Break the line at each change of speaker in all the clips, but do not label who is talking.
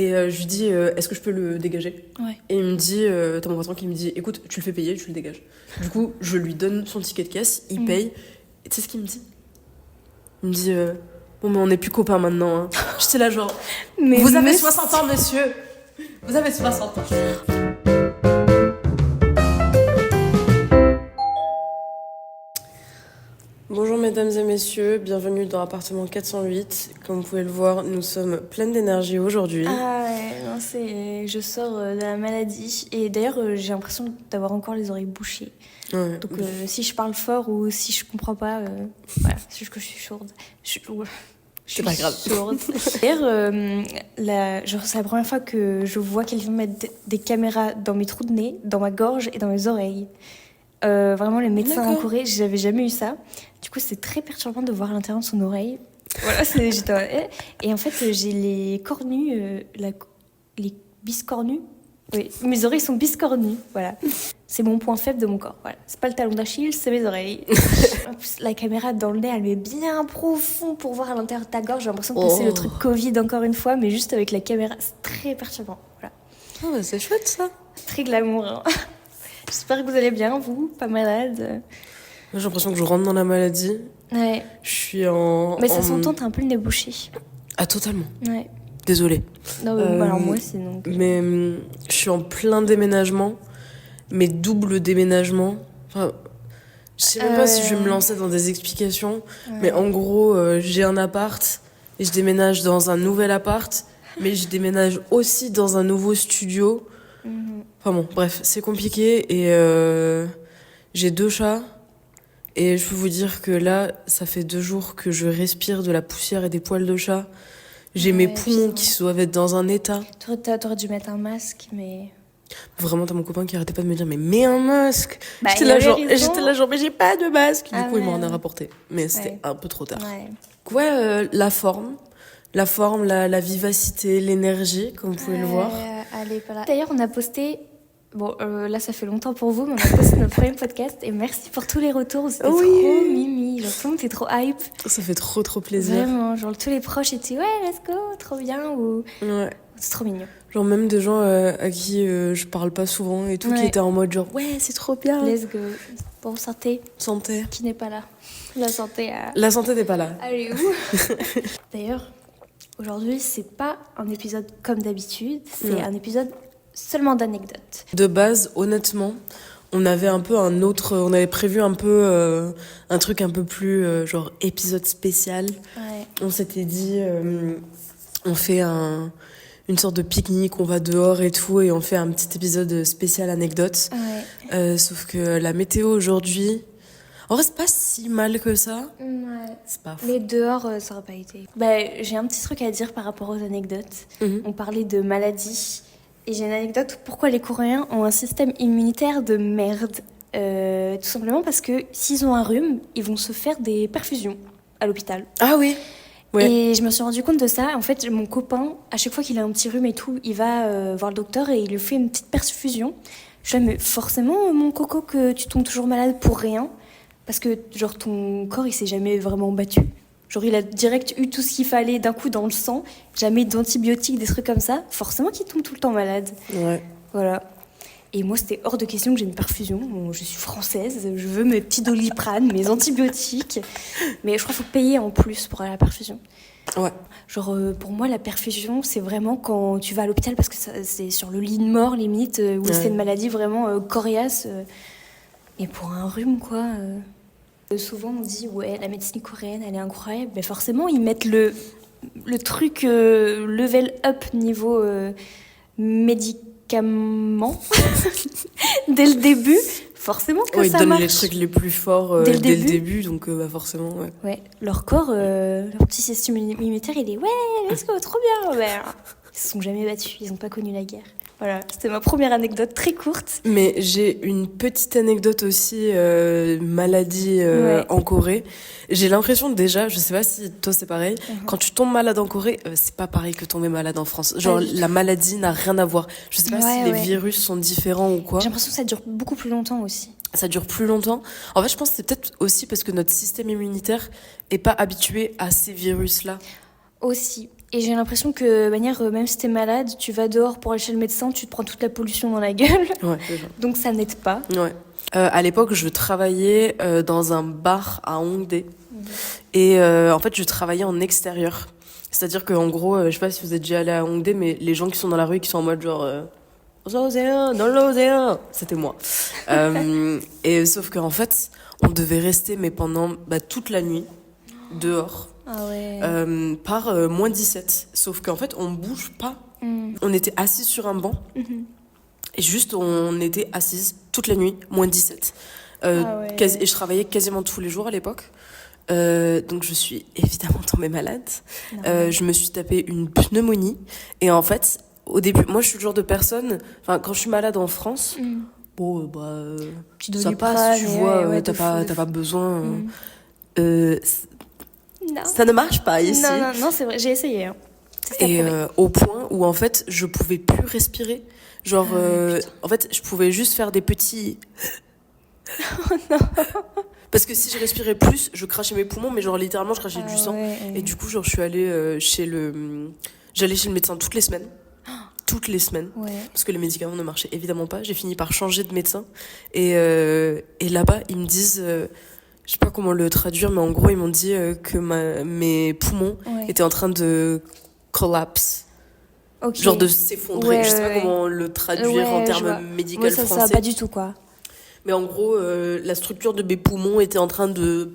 Et je lui dis, est-ce que je peux le dégager ?
Ouais.
Et il me dit, t'as mon patron qui me dit, écoute, tu le fais payer, tu le dégages. Du coup, je lui donne son ticket de caisse, il paye. Et tu sais ce qu'il me dit ? Il me dit, bon, mais on n'est plus copains maintenant. Hein. J'étais là, genre,
Mais
vous avez 60 ans, monsieur. Vous avez 60 ans. Bonjour mesdames et messieurs, bienvenue dans l'appartement 408. Comme vous pouvez le voir, nous sommes pleines d'énergie aujourd'hui.
Ah ouais, non, je sors de la maladie. Et d'ailleurs, j'ai l'impression d'avoir encore les oreilles bouchées.
Ouais.
Donc si je parle fort ou si je comprends pas, voilà, c'est juste que je suis sourde.
C'est pas grave.
Sourde. D'ailleurs, c'est la première fois que je vois quelqu'un mettre des caméras dans mes trous de nez, dans ma gorge et dans mes oreilles. Vraiment, les médecins en Corée, j'avais jamais eu ça. Du coup, c'est très perturbant de voir l'intérieur de son oreille. Voilà, et en fait, j'ai les cornus, les biscornus. Oui, mes oreilles sont biscornues, voilà. C'est mon point faible de mon corps, voilà. C'est pas le talon d'Achille, c'est mes oreilles. En plus, la caméra dans le nez, elle met bien profond pour voir à l'intérieur de ta gorge. J'ai l'impression que c'est le truc Covid encore une fois, mais juste avec la caméra, c'est très perturbant, voilà.
Oh, bah, c'est chouette ça.
Très glamour, hein. J'espère que vous allez bien, vous, pas malade.
Moi, j'ai l'impression que je rentre dans la maladie.
Ouais.
Je suis en...
Mais ça s'entend, t'as un peu le nez bouché.
Ah, totalement.
Ouais.
Désolée.
Non, alors moi, c'est donc...
Mais je suis en plein déménagement, mais double déménagement. Enfin, je sais même pas si je vais me lancer dans des explications, mais en gros, j'ai un appart et je déménage dans un nouvel appart, mais je déménage aussi dans un nouveau studio. Enfin bon, bref, c'est compliqué et j'ai 2 chats. Et je peux vous dire que là, ça fait 2 jours que je respire de la poussière et des poils de chat. J'ai mes poumons qui doivent être dans un état.
T'aurais dû mettre un masque, mais...
Vraiment, t'as mon copain qui arrêtait pas de me dire, mais mets un masque.
Bah,
j'étais là, genre, mais j'ai pas de masque. Du coup, il m'en a
ouais.
rapporté. Mais c'était un peu trop tard.
Ouais.
La forme, la vivacité, l'énergie, comme vous pouvez le voir.
Allez, pas là. D'ailleurs, on a posté... Bon, là, ça fait longtemps pour vous, mais on a posté notre premier podcast. Et merci pour tous les retours. C'était trop mimi. Genre, tout le monde était trop hype.
Ça fait trop plaisir.
Vraiment, genre, tous les proches étaient « Ouais, let's go, trop bien ».
Ouais.
C'est trop mignon.
Genre, même des gens à qui je parle pas souvent et tout, qui étaient en mode genre « Ouais, c'est trop bien ».
Let's go. Bon, santé.
Santé.
Qui n'est pas là. La santé à...
La santé n'est pas là.
Allez, où D'ailleurs, aujourd'hui, c'est pas un épisode comme d'habitude. C'est un épisode seulement d'anecdotes.
De base, honnêtement, on avait prévu un peu un truc un peu plus genre épisode spécial.
Ouais.
On s'était dit, on fait une sorte de pique-nique, on va dehors et tout, et on fait un petit épisode spécial anecdote.
Ouais.
Sauf que la météo aujourd'hui, en vrai, c'est pas si mal que ça.
Ouais.
C'est pas fou.
Mais dehors, ça aurait pas été. J'ai un petit truc à dire par rapport aux anecdotes. On parlait de maladies. Et j'ai une anecdote pourquoi les Coréens ont un système immunitaire de merde. Tout simplement parce que s'ils ont un rhume, ils vont se faire des perfusions à l'hôpital.
Ah oui. Ouais.
Et je me suis rendu compte de ça. En fait, mon copain, à chaque fois qu'il a un petit rhume et tout, il va voir le docteur et il lui fait une petite perfusion. Je dis, mais forcément, mon coco, que tu tombes toujours malade pour rien. Parce que, genre, ton corps, il s'est jamais vraiment battu. Genre, il a direct eu tout ce qu'il fallait d'un coup dans le sang. Jamais d'antibiotiques, des trucs comme ça. Forcément qu'il tombe tout le temps malade.
Ouais.
Voilà. Et moi, c'était hors de question que j'ai une perfusion. Bon, je suis française, je veux mes petits Doliprane, mes antibiotiques. Mais je crois qu'il faut payer en plus pour la perfusion.
Ouais.
Genre, pour moi, la perfusion, c'est vraiment quand tu vas à l'hôpital parce que c'est sur le lit de mort, limite, où c'est une maladie vraiment coriace. Et pour un rhume, quoi... Souvent, on dit, ouais, la médecine coréenne, elle est incroyable. Mais forcément, ils mettent le truc level up niveau médicaments dès le début. Forcément que ça marche.
Ils donnent les trucs les plus forts dès le début, donc forcément, ouais.
Ouais, leur corps, leur petit système immunitaire, il est, ouais, let's go, trop bien. Ouais. Ils se sont jamais battus, ils n'ont pas connu la guerre. Voilà, c'était ma première anecdote très courte.
Mais j'ai une petite anecdote aussi, maladie en Corée. J'ai l'impression déjà, je sais pas si toi c'est pareil, quand tu tombes malade en Corée, c'est pas pareil que tomber malade en France. Genre la maladie n'a rien à voir. Je sais pas si les virus sont différents ou quoi.
J'ai l'impression que ça dure beaucoup plus longtemps aussi.
Ça dure plus longtemps. En fait, je pense que c'est peut-être aussi parce que notre système immunitaire est pas habitué à ces virus-là.
Aussi. Et j'ai l'impression que, de manière, même si t'es malade, tu vas dehors pour aller chez le médecin, tu te prends toute la pollution dans la gueule.
Ouais, déjà.
Donc ça n'aide pas.
Ouais. À l'époque, je travaillais dans un bar à Hongdae. Et en fait, je travaillais en extérieur. C'est-à-dire qu'en gros, je sais pas si vous êtes déjà allé à Hongdae, mais les gens qui sont dans la rue et qui sont en mode genre aux Océans, dans l'océan, c'était moi. Et sauf qu'en fait, on devait rester mais pendant toute la nuit dehors.
Ah ouais.
Par moins 17. Sauf qu'en fait, on bouge pas. On était assis sur un banc. Et juste, on était assises toute la nuit, moins 17.
Ouais.
Et je travaillais quasiment tous les jours à l'époque. Donc je suis évidemment tombée malade. Je me suis tapé une pneumonie. Et en fait, au début, moi je suis le genre de personne, quand je suis malade en France, ça passe, tu vois, t'as pas besoin.
Non.
Ça ne marche pas ici.
Non, c'est vrai, j'ai essayé. Hein.
Et au point où en fait, je pouvais plus respirer. Genre, en fait, je pouvais juste faire des petits.
Oh non.
Parce que si je respirais plus, je crachais mes poumons, mais genre littéralement, je crachais du sang.
Ouais.
Et du coup, genre, je suis allée J'allais chez le médecin toutes les semaines. Toutes les semaines.
Ouais.
Parce que les médicaments ne marchaient évidemment pas. J'ai fini par changer de médecin. Et là-bas, ils me disent. Je sais pas comment le traduire, mais en gros, ils m'ont dit que mes poumons étaient en train de collapse.
Okay.
Genre de s'effondrer.
Ouais,
je sais pas comment le traduire en termes médicaux français.
Ça, pas du tout, quoi.
Mais en gros, la structure de mes poumons était en train de...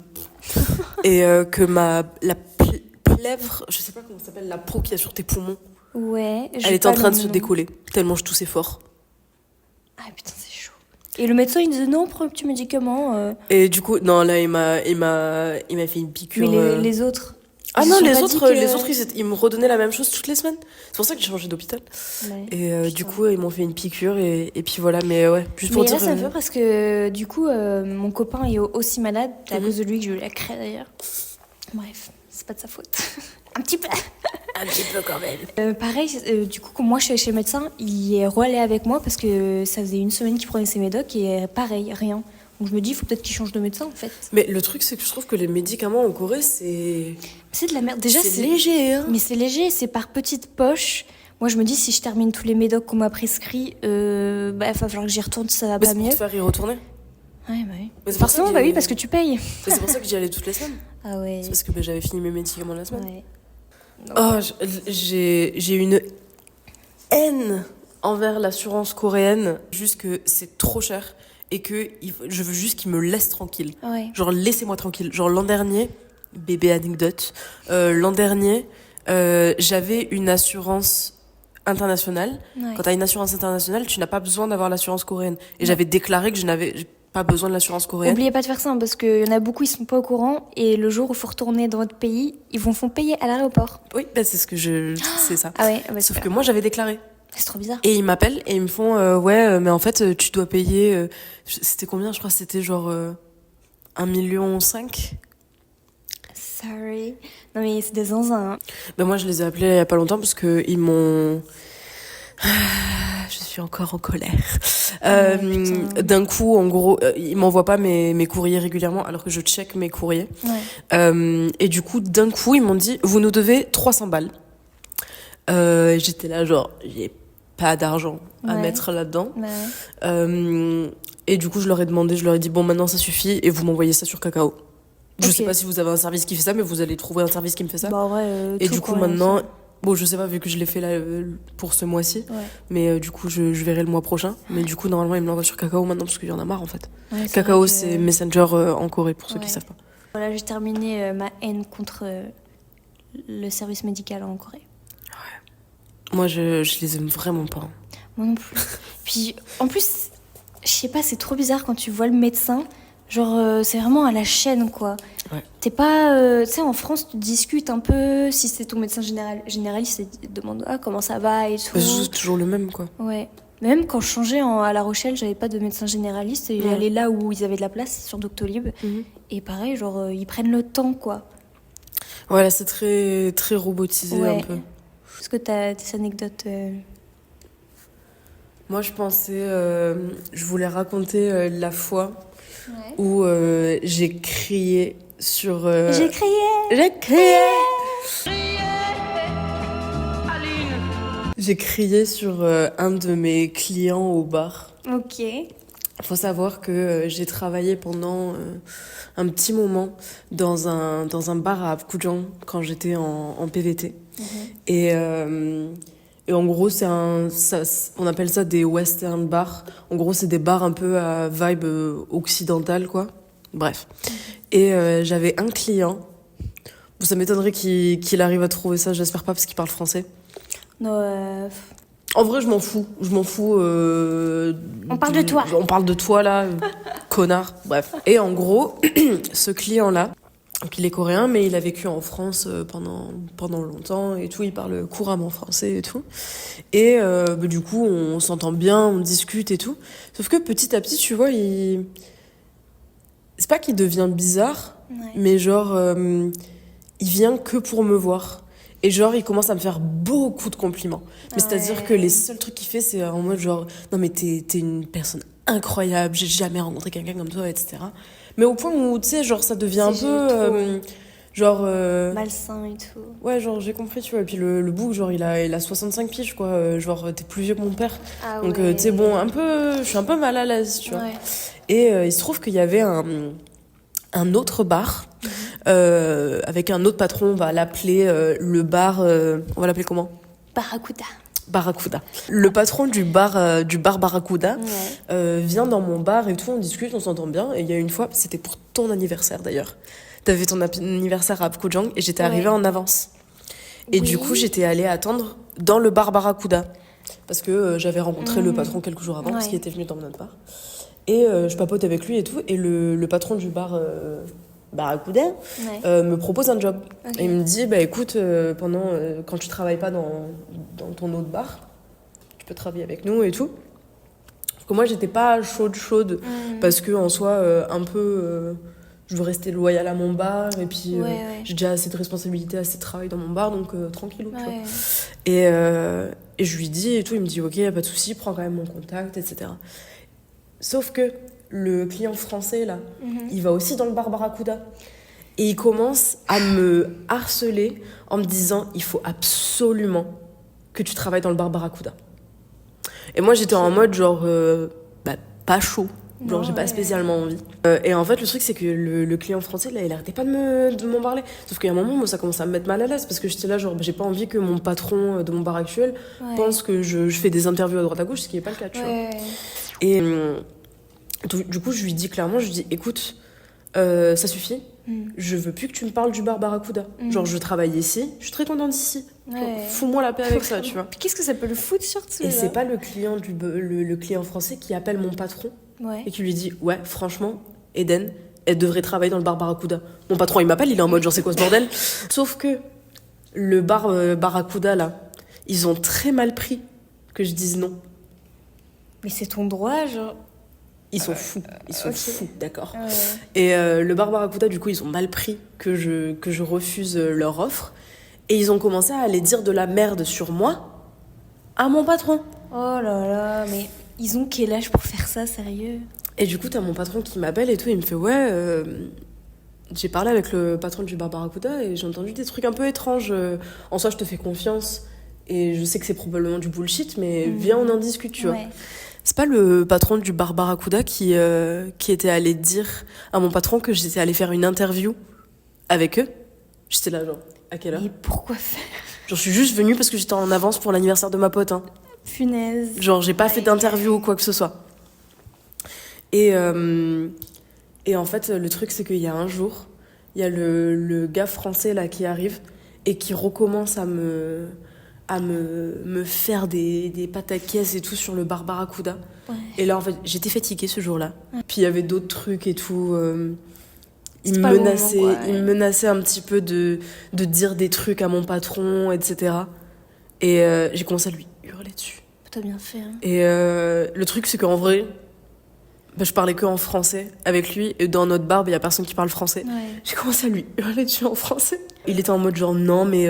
Et que la plèvre, je sais pas comment ça s'appelle, la peau qu'il y a sur tes poumons, elle était en train de se décoller, tellement je toussais fort.
Ah putain, c'est chaud. Et le médecin, il disait non, prends un petit médicament.
Et du coup, non, là, il m'a fait une piqûre.
Mais les autres...
Ah non, les autres, ils me redonnaient la même chose toutes les semaines. C'est pour ça que j'ai changé d'hôpital.
Ouais,
et du coup, ils m'ont fait une piqûre et puis voilà. Mais ouais, juste pour dire...
Mais là, ça me fait parce que du coup, mon copain est aussi malade. C'est à cause de lui que je la crée d'ailleurs. Bref, c'est pas de sa faute. Un petit peu.
Un petit peu quand même.
Pareil, du coup, quand moi je suis allée chez le médecin, il est relais avec moi parce que ça faisait une semaine qu'il prenait ses médocs et pareil, rien. Donc je me dis, il faut peut-être qu'il change de médecin en fait.
Mais le truc, c'est que je trouve que les médicaments en Corée, c'est
de la merde. Déjà,
c'est léger. Hein.
Mais c'est léger, c'est par petites poches. Moi, je me dis, si je termine tous les médocs qu'on m'a prescrits, il va falloir que j'y retourne si ça va pas mieux.
Mais c'est pour te faire y retourner.
Ouais, bah oui.
Mais
forcément, bah oui, parce que tu payes.
C'est pour ça que j'y allais toutes les semaines.
Ah ouais.
C'est parce que j'avais fini mes médicaments la semaine.
Ouais.
Oh, j'ai une haine envers l'assurance coréenne, juste que c'est trop cher et que je veux juste qu'ils me laissent tranquille.
Ouais.
Genre, laissez-moi tranquille. Genre, l'an dernier, bébé anecdote, l'an dernier, j'avais une assurance internationale.
Ouais.
Quand tu as une assurance internationale, tu n'as pas besoin d'avoir l'assurance coréenne. Et j'avais déclaré que je n'avais pas besoin de l'assurance coréenne.
N'oubliez pas de faire ça, hein, parce qu'il y en a beaucoup, ils sont pas au courant. Et le jour où il faut retourner dans votre pays, ils vont font payer à l'aéroport.
Oui, c'est ce que c'est ça.
Ah ouais,
Sauf que moi, j'avais déclaré.
C'est trop bizarre.
Et ils m'appellent et ils me font mais en fait tu dois payer c'était combien, je crois que c'était genre 1,5 million.
Sorry. Non mais c'est des zinzins. Hein.
Ben moi je les ai appelés il y a pas longtemps parce que ils m'ont je suis encore en colère. D'un coup, en gros, ils m'envoient pas mes courriers régulièrement alors que je check mes courriers.
Ouais.
Et du coup, d'un coup, ils m'ont dit vous nous devez 300 balles. J'étais là genre j'ai pas d'argent à mettre là-dedans.
Ouais.
Et du coup, je leur ai dit bon, maintenant ça suffit et vous m'envoyez ça sur Kakao. Je sais pas si vous avez un service qui fait ça, mais vous allez trouver un service qui me fait ça.
Bah ouais,
et du coup, maintenant, bon, je sais pas vu que je l'ai fait là pour ce mois-ci, mais du coup, je verrai le mois prochain. Mais du coup, normalement, ils me l'envoient sur Kakao maintenant parce qu'il y en a marre en fait. Ouais, Kakao, c'est Messenger en Corée pour ceux qui savent pas.
Voilà, j'ai terminé ma haine contre le service médical en Corée.
Moi, je les aime vraiment pas.
Moi non plus. Puis, en plus, je sais pas, c'est trop bizarre quand tu vois le médecin. Genre, c'est vraiment à la chaîne, quoi.
Ouais.
T'es pas... tu sais, en France, tu discutes un peu. Si c'est ton médecin généraliste, il te demande comment ça va et tout.
C'est toujours le même, quoi.
Ouais. Même quand je changeais à La Rochelle, j'avais pas de médecin généraliste. Et j'allais là où ils avaient de la place, sur Doctolib. Et pareil, genre, ils prennent le temps, quoi.
Ouais, là, c'est très, très robotisé un peu.
Est-ce que t'as des anecdotes
Moi, je pensais... je voulais raconter la fois où j'ai crié sur...
J'ai crié.
J'ai crié sur un de mes clients au bar.
Ok.
Faut savoir que j'ai travaillé pendant un petit moment dans un bar à Abidjan quand j'étais en PVT. Et en gros, on appelle ça des western bars. En gros, c'est des bars un peu à vibe occidentale, quoi. Bref. Et j'avais un client. Ça m'étonnerait qu'il arrive à trouver ça, j'espère pas, parce qu'il parle français.
Non,
En vrai, je m'en fous.
On parle de toi.
On parle de toi, là, connard. Bref. Et en gros, ce client-là, donc il est coréen, mais il a vécu en France pendant longtemps et tout. Il parle couramment français et tout. Et du coup, on s'entend bien, on discute et tout. Sauf que petit à petit, tu vois, c'est pas qu'il devient bizarre, mais genre, il vient que pour me voir. Et genre, il commence à me faire beaucoup de compliments. Mais c'est-à-dire que les seuls trucs qu'il fait, c'est en mode genre, non mais t'es une personne incroyable, j'ai jamais rencontré quelqu'un comme toi, etc. Mais au point où, tu sais, genre, ça devient un peu, genre...
malsain et tout.
Ouais, genre, j'ai compris, tu vois. Et puis le bouc, genre, il a 65 piges, quoi. Genre, t'es plus vieux que mon père.
Ah
donc,
ouais.
tu sais, bon, je suis un peu mal à l'aise, tu vois.
Ouais.
Et il se trouve qu'il y avait un autre bar avec un autre patron. On va l'appeler le bar... on va l'appeler comment? Barracuda. Le patron du bar Barracuda vient dans mon bar et tout, on discute, on s'entend bien. Et il y a une fois, c'était pour ton anniversaire d'ailleurs. T'avais ton anniversaire à Abidjan et j'étais arrivée en avance. Et du coup, j'étais allée attendre dans le bar Barracuda. Parce que j'avais rencontré le patron quelques jours avant, parce qu'il était venu dans notre bar. Et je papote avec lui et tout. Et le patron du bar Barracuda me propose un job. Okay. Et il me dit, bah écoute, quand tu travailles pas dans ton autre bar, tu peux travailler avec nous et tout. Parce que moi, j'étais pas chaude, parce que en soi, je veux rester loyale à mon bar, et puis j'ai déjà assez de responsabilités, assez de travail dans mon bar, donc tranquillou, tu vois. Et je lui dis et tout, il me dit, ok, y a pas de souci, prends quand même mon contact, etc. Sauf que le client français, là, il va aussi dans le bar Barracuda. Et il commence à me harceler en me disant, il faut absolument que tu travailles dans le bar Barracuda. Et moi, j'étais en mode, genre, pas chaud. Genre, j'ai pas spécialement envie. Et en fait, le truc, c'est que le client français, là, il arrêtait pas de m'en parler. Sauf qu'il y a un moment, moi, ça commence à me mettre mal à l'aise, parce que j'étais là, genre, j'ai pas envie que mon patron de mon bar actuel pense que je fais des interviews à droite à gauche, ce qui est pas le cas, tu vois. Et du coup, je lui dis clairement, écoute, ça suffit. Je veux plus que tu me parles du bar Barracuda. Genre, je travaille ici, je suis très contente ici. Fous-moi la paix avec ça, tu vois.
Qu'est-ce que ça peut le foutre surtout?
Et c'est pas le client français qui appelle mon patron et qui lui dit, ouais, franchement, Eden, elle devrait travailler dans le bar Barracuda. Mon patron, il m'appelle, il est en mode, genre, c'est quoi ce bordel? Sauf que le bar Barracuda, là, ils ont très mal pris que je dise non.
Mais c'est ton droit, genre...
Ils sont fous, d'accord. Et le bar Barracuda, du coup, ils ont mal pris que je refuse leur offre. Et ils ont commencé à aller dire de la merde sur moi à mon patron.
Oh là là, mais ils ont quel âge pour faire ça, sérieux?
Et du coup, t'as mon patron qui m'appelle et tout, il me fait, ouais, j'ai parlé avec le patron du bar Barracuda et j'ai entendu des trucs un peu étranges. En soi, je te fais confiance et je sais que c'est probablement du bullshit, mais viens, on en discute, tu vois. C'est pas le patron du bar Barracuda qui était allé dire à mon patron que j'étais allée faire une interview avec eux? J'étais là, genre, à quelle heure?
Et pourquoi faire?
Genre, je suis juste venue parce que j'étais en avance pour l'anniversaire de ma pote, hein.
Punaise.
Genre, j'ai pas fait d'interview ou quoi que ce soit. Et en fait, le truc, c'est qu'il y a un jour, il y a le gars français, là, qui arrive et qui recommence à me faire des pataquès et tout sur le bar Barracuda. Et là, en fait, j'étais fatiguée ce jour-là. Puis il y avait d'autres trucs et tout. Il me menaçait un petit peu de dire des trucs à mon patron, etc. Et j'ai commencé à lui hurler dessus.
T'as bien fait, hein.
Et le truc, c'est qu'en vrai, je parlais que en français avec lui. Et dans notre bar, il y a personne qui parle français. J'ai commencé à lui hurler dessus en français. Il était en mode genre, non, mais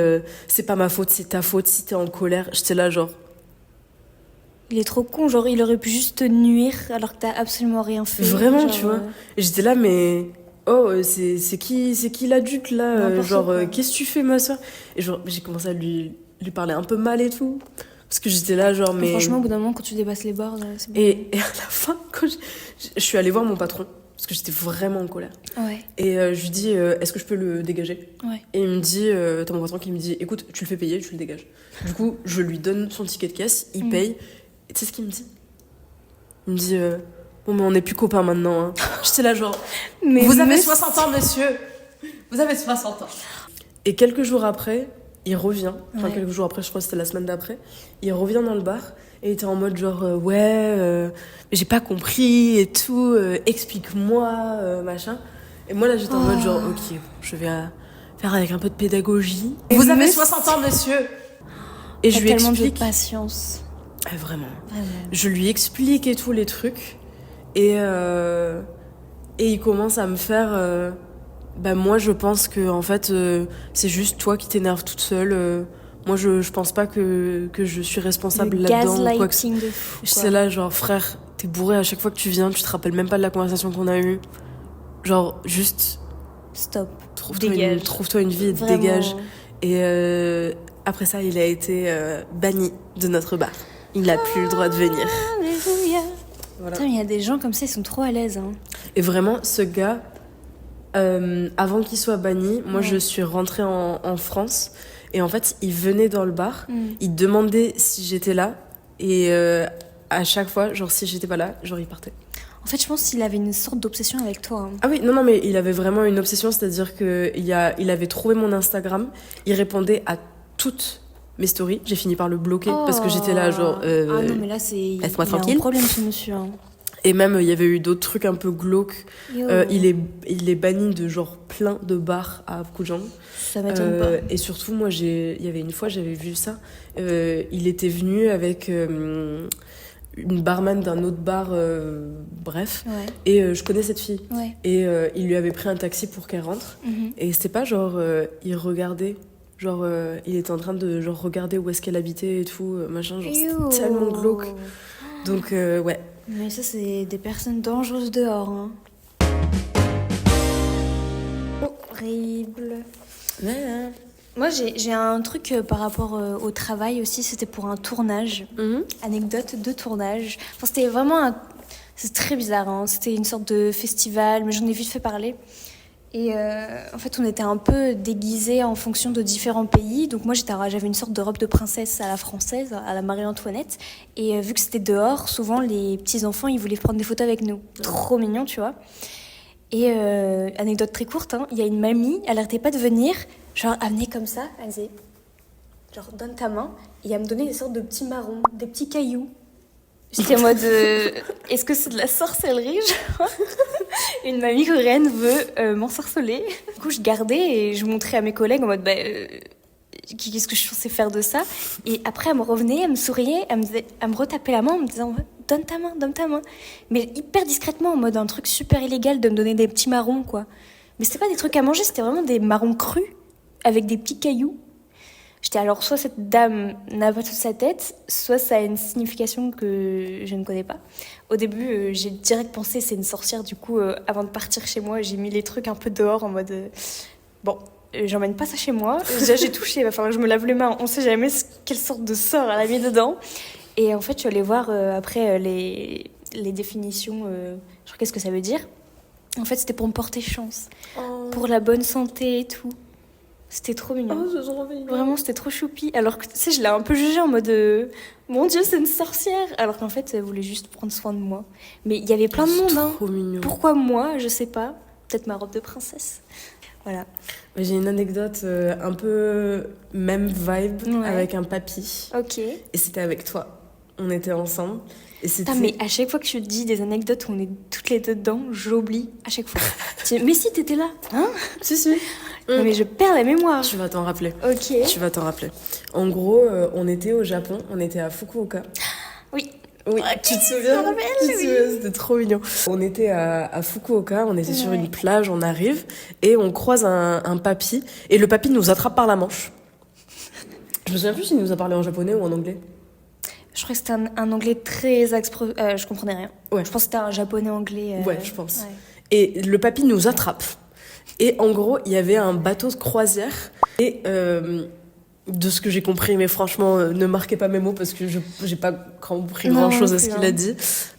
c'est pas ma faute, c'est ta faute si t'es en colère. J'étais là, genre...
Il est trop con, genre, il aurait pu juste te nuire alors que t'as absolument rien fait.
Vraiment,
genre,
tu vois. Et j'étais là, mais... Oh, c'est qui l'adulte, là genre, qu'est-ce que tu fais, ma soeur? Et genre, j'ai commencé à lui parler un peu mal et tout. Parce que j'étais là, genre, mais...
Franchement, au bout d'un moment, quand tu dépasses les bords, c'est bon.
Et à la fin, quand je suis allée voir mon patron, parce que j'étais vraiment en colère.
Ouais.
Et je lui dis, est-ce que je peux le dégager ?
Ouais.
Et il me dit, t'as mon patron qui me dit, écoute, tu le fais payer, tu le dégages. Du coup, je lui donne son ticket de caisse, il paye. Et tu sais ce qu'il me dit ? Il me dit, bon, mais on n'est plus copains maintenant. Hein. J'étais là, genre,
Mais
vous avez 60 ans, monsieur. Vous avez 60 ans. Et quelques jours après, il revient. Enfin, quelques jours après, je crois que c'était la semaine d'après. Il revient dans le bar et il était en mode genre, mais j'ai pas compris et tout, explique-moi, machin. Et moi, là, j'étais en mode genre, ok, je vais faire avec un peu de pédagogie. Vous avez 60 ans, monsieur. Et je lui
tellement
explique.
de patience.
Vraiment.
Vraiment.
Je lui explique et tout les trucs. Et il commence à me faire... moi, je pense que en fait, c'est juste toi qui t'énerves toute seule. Moi, je pense pas que je suis responsable là-dedans.
Gaslighting de fou.
C'est là, genre, frère, t'es bourré à chaque fois que tu viens, tu te rappelles même pas de la conversation qu'on a eue. Genre, juste...
Stop.
Trouve-toi une vie et
Vraiment.
dégage. Et après ça, il a été banni de notre bar. Il n'a plus le droit de venir.
Alléluia.
Voilà.
Putain, il y a des gens comme ça, ils sont trop à l'aise. Hein.
Et vraiment, ce gars, avant qu'il soit banni, moi je suis rentrée en France. Et en fait, il venait dans le bar, il demandait si j'étais là. Et à chaque fois, genre si j'étais pas là, genre il partait.
En fait, je pense qu'il avait une sorte d'obsession avec toi. Hein.
Ah oui, non, mais il avait vraiment une obsession, c'est-à-dire qu'il avait trouvé mon Instagram, il répondait à toutes mes stories. J'ai fini par le bloquer parce que j'étais là, genre...
ah non, mais là,
laisse-moi tranquille.
Il y a un problème, ce monsieur. Hein.
Et même, il y avait eu d'autres trucs un peu glauques. Il est banni de genre plein de bars à Abidjan.
Ça m'étonne pas.
Et surtout, moi, il y avait une fois, j'avais vu ça. Il était venu avec une barman d'un autre bar, bref.
Ouais.
Et je connais cette fille.
Ouais.
Et il lui avait pris un taxi pour qu'elle rentre. Et c'était pas genre, il regardait. Genre, il était en train de genre, regarder où est-ce qu'elle habitait et tout, machin. Genre, c'était tellement glauque. Donc, ouais.
Mais ça, c'est des personnes dangereuses dehors. Hein. Horrible.
Ouais.
Moi, j'ai un truc par rapport au travail aussi. C'était pour un tournage. Anecdote de tournage. Enfin, c'était vraiment c'est très bizarre. Hein. C'était une sorte de festival, mais j'en ai vite fait parler. Et en fait, on était un peu déguisés en fonction de différents pays. Donc moi, j'avais une sorte de robe de princesse à la française, à la Marie-Antoinette. Et vu que c'était dehors, souvent, les petits-enfants, ils voulaient prendre des photos avec nous. Trop mignon, tu vois. Et anecdote très courte, hein, il y a une mamie, elle n'arrêtait pas de venir, genre, elle venait comme ça, elle disait, genre, donne ta main. Et elle me donnait des sortes de petits marrons, des petits cailloux. J'étais en mode, est-ce que c'est de la sorcellerie, genre? Une mamie coréenne veut m'ensorceler. Du coup, je gardais et je montrais à mes collègues en mode, qu'est-ce que je suis censée faire de ça? Et après, elle me revenait, elle me souriait, elle me retapait la main en me disant, donne ta main. Mais hyper discrètement, en mode un truc super illégal de me donner des petits marrons, quoi. Mais c'était pas des trucs à manger, c'était vraiment des marrons crus avec des petits cailloux. J'étais alors, soit cette dame n'a pas toute sa tête, soit ça a une signification que je ne connais pas. Au début, j'ai direct pensé c'est une sorcière. Du coup, avant de partir chez moi, j'ai mis les trucs un peu dehors en mode... bon, j'emmène pas ça chez moi. Déjà, j'ai touché, il va falloir que je me lave les mains. On sait jamais quelle sorte de sort elle a mis dedans. Et en fait, je suis allée voir après les définitions, genre qu'est-ce que ça veut dire. En fait, c'était pour me porter chance, pour la bonne santé et tout. C'était trop mignon.
Oh, c'est trop mignon.
Vraiment, c'était trop choupi. Alors que, tu sais, je l'ai un peu jugée en mode mon Dieu, c'est une sorcière. Alors qu'en fait, elle voulait juste prendre soin de moi. Mais il y avait plein de monde.
C'est trop mignon.
Pourquoi moi? Je sais pas. Peut-être ma robe de princesse. Voilà.
J'ai une anecdote un peu même vibe avec un papy.
Ok.
Et c'était avec toi. On était ensemble. Et c'était...
Putain, mais à chaque fois que je dis des anecdotes où on est toutes les deux dedans, j'oublie à chaque fois. Mais si, t'étais là. Hein?
Si.
Non, mais je perds la mémoire.
Tu vas t'en rappeler.
Ok.
Tu vas t'en rappeler. En gros, on était au Japon, on était à Fukuoka.
Oui.
Oui, tu te souviens?
Oui.
C'était trop mignon. On était à Fukuoka, on était sur une plage, on arrive et on croise un papy et le papy nous attrape par la manche. Je me souviens plus s'il nous a parlé en japonais ou en anglais.
Je crois que c'était un anglais très je comprenais rien.
Ouais.
Je pense que c'était un japonais-anglais.
Ouais, je pense.
Ouais.
Et le papy nous attrape. Et en gros, il y avait un bateau de croisière. Et de ce que j'ai compris, mais franchement, ne marquez pas mes mots parce que je j'ai pas compris
Non,
grand-chose
non
à ce
plus,
qu'il a dit.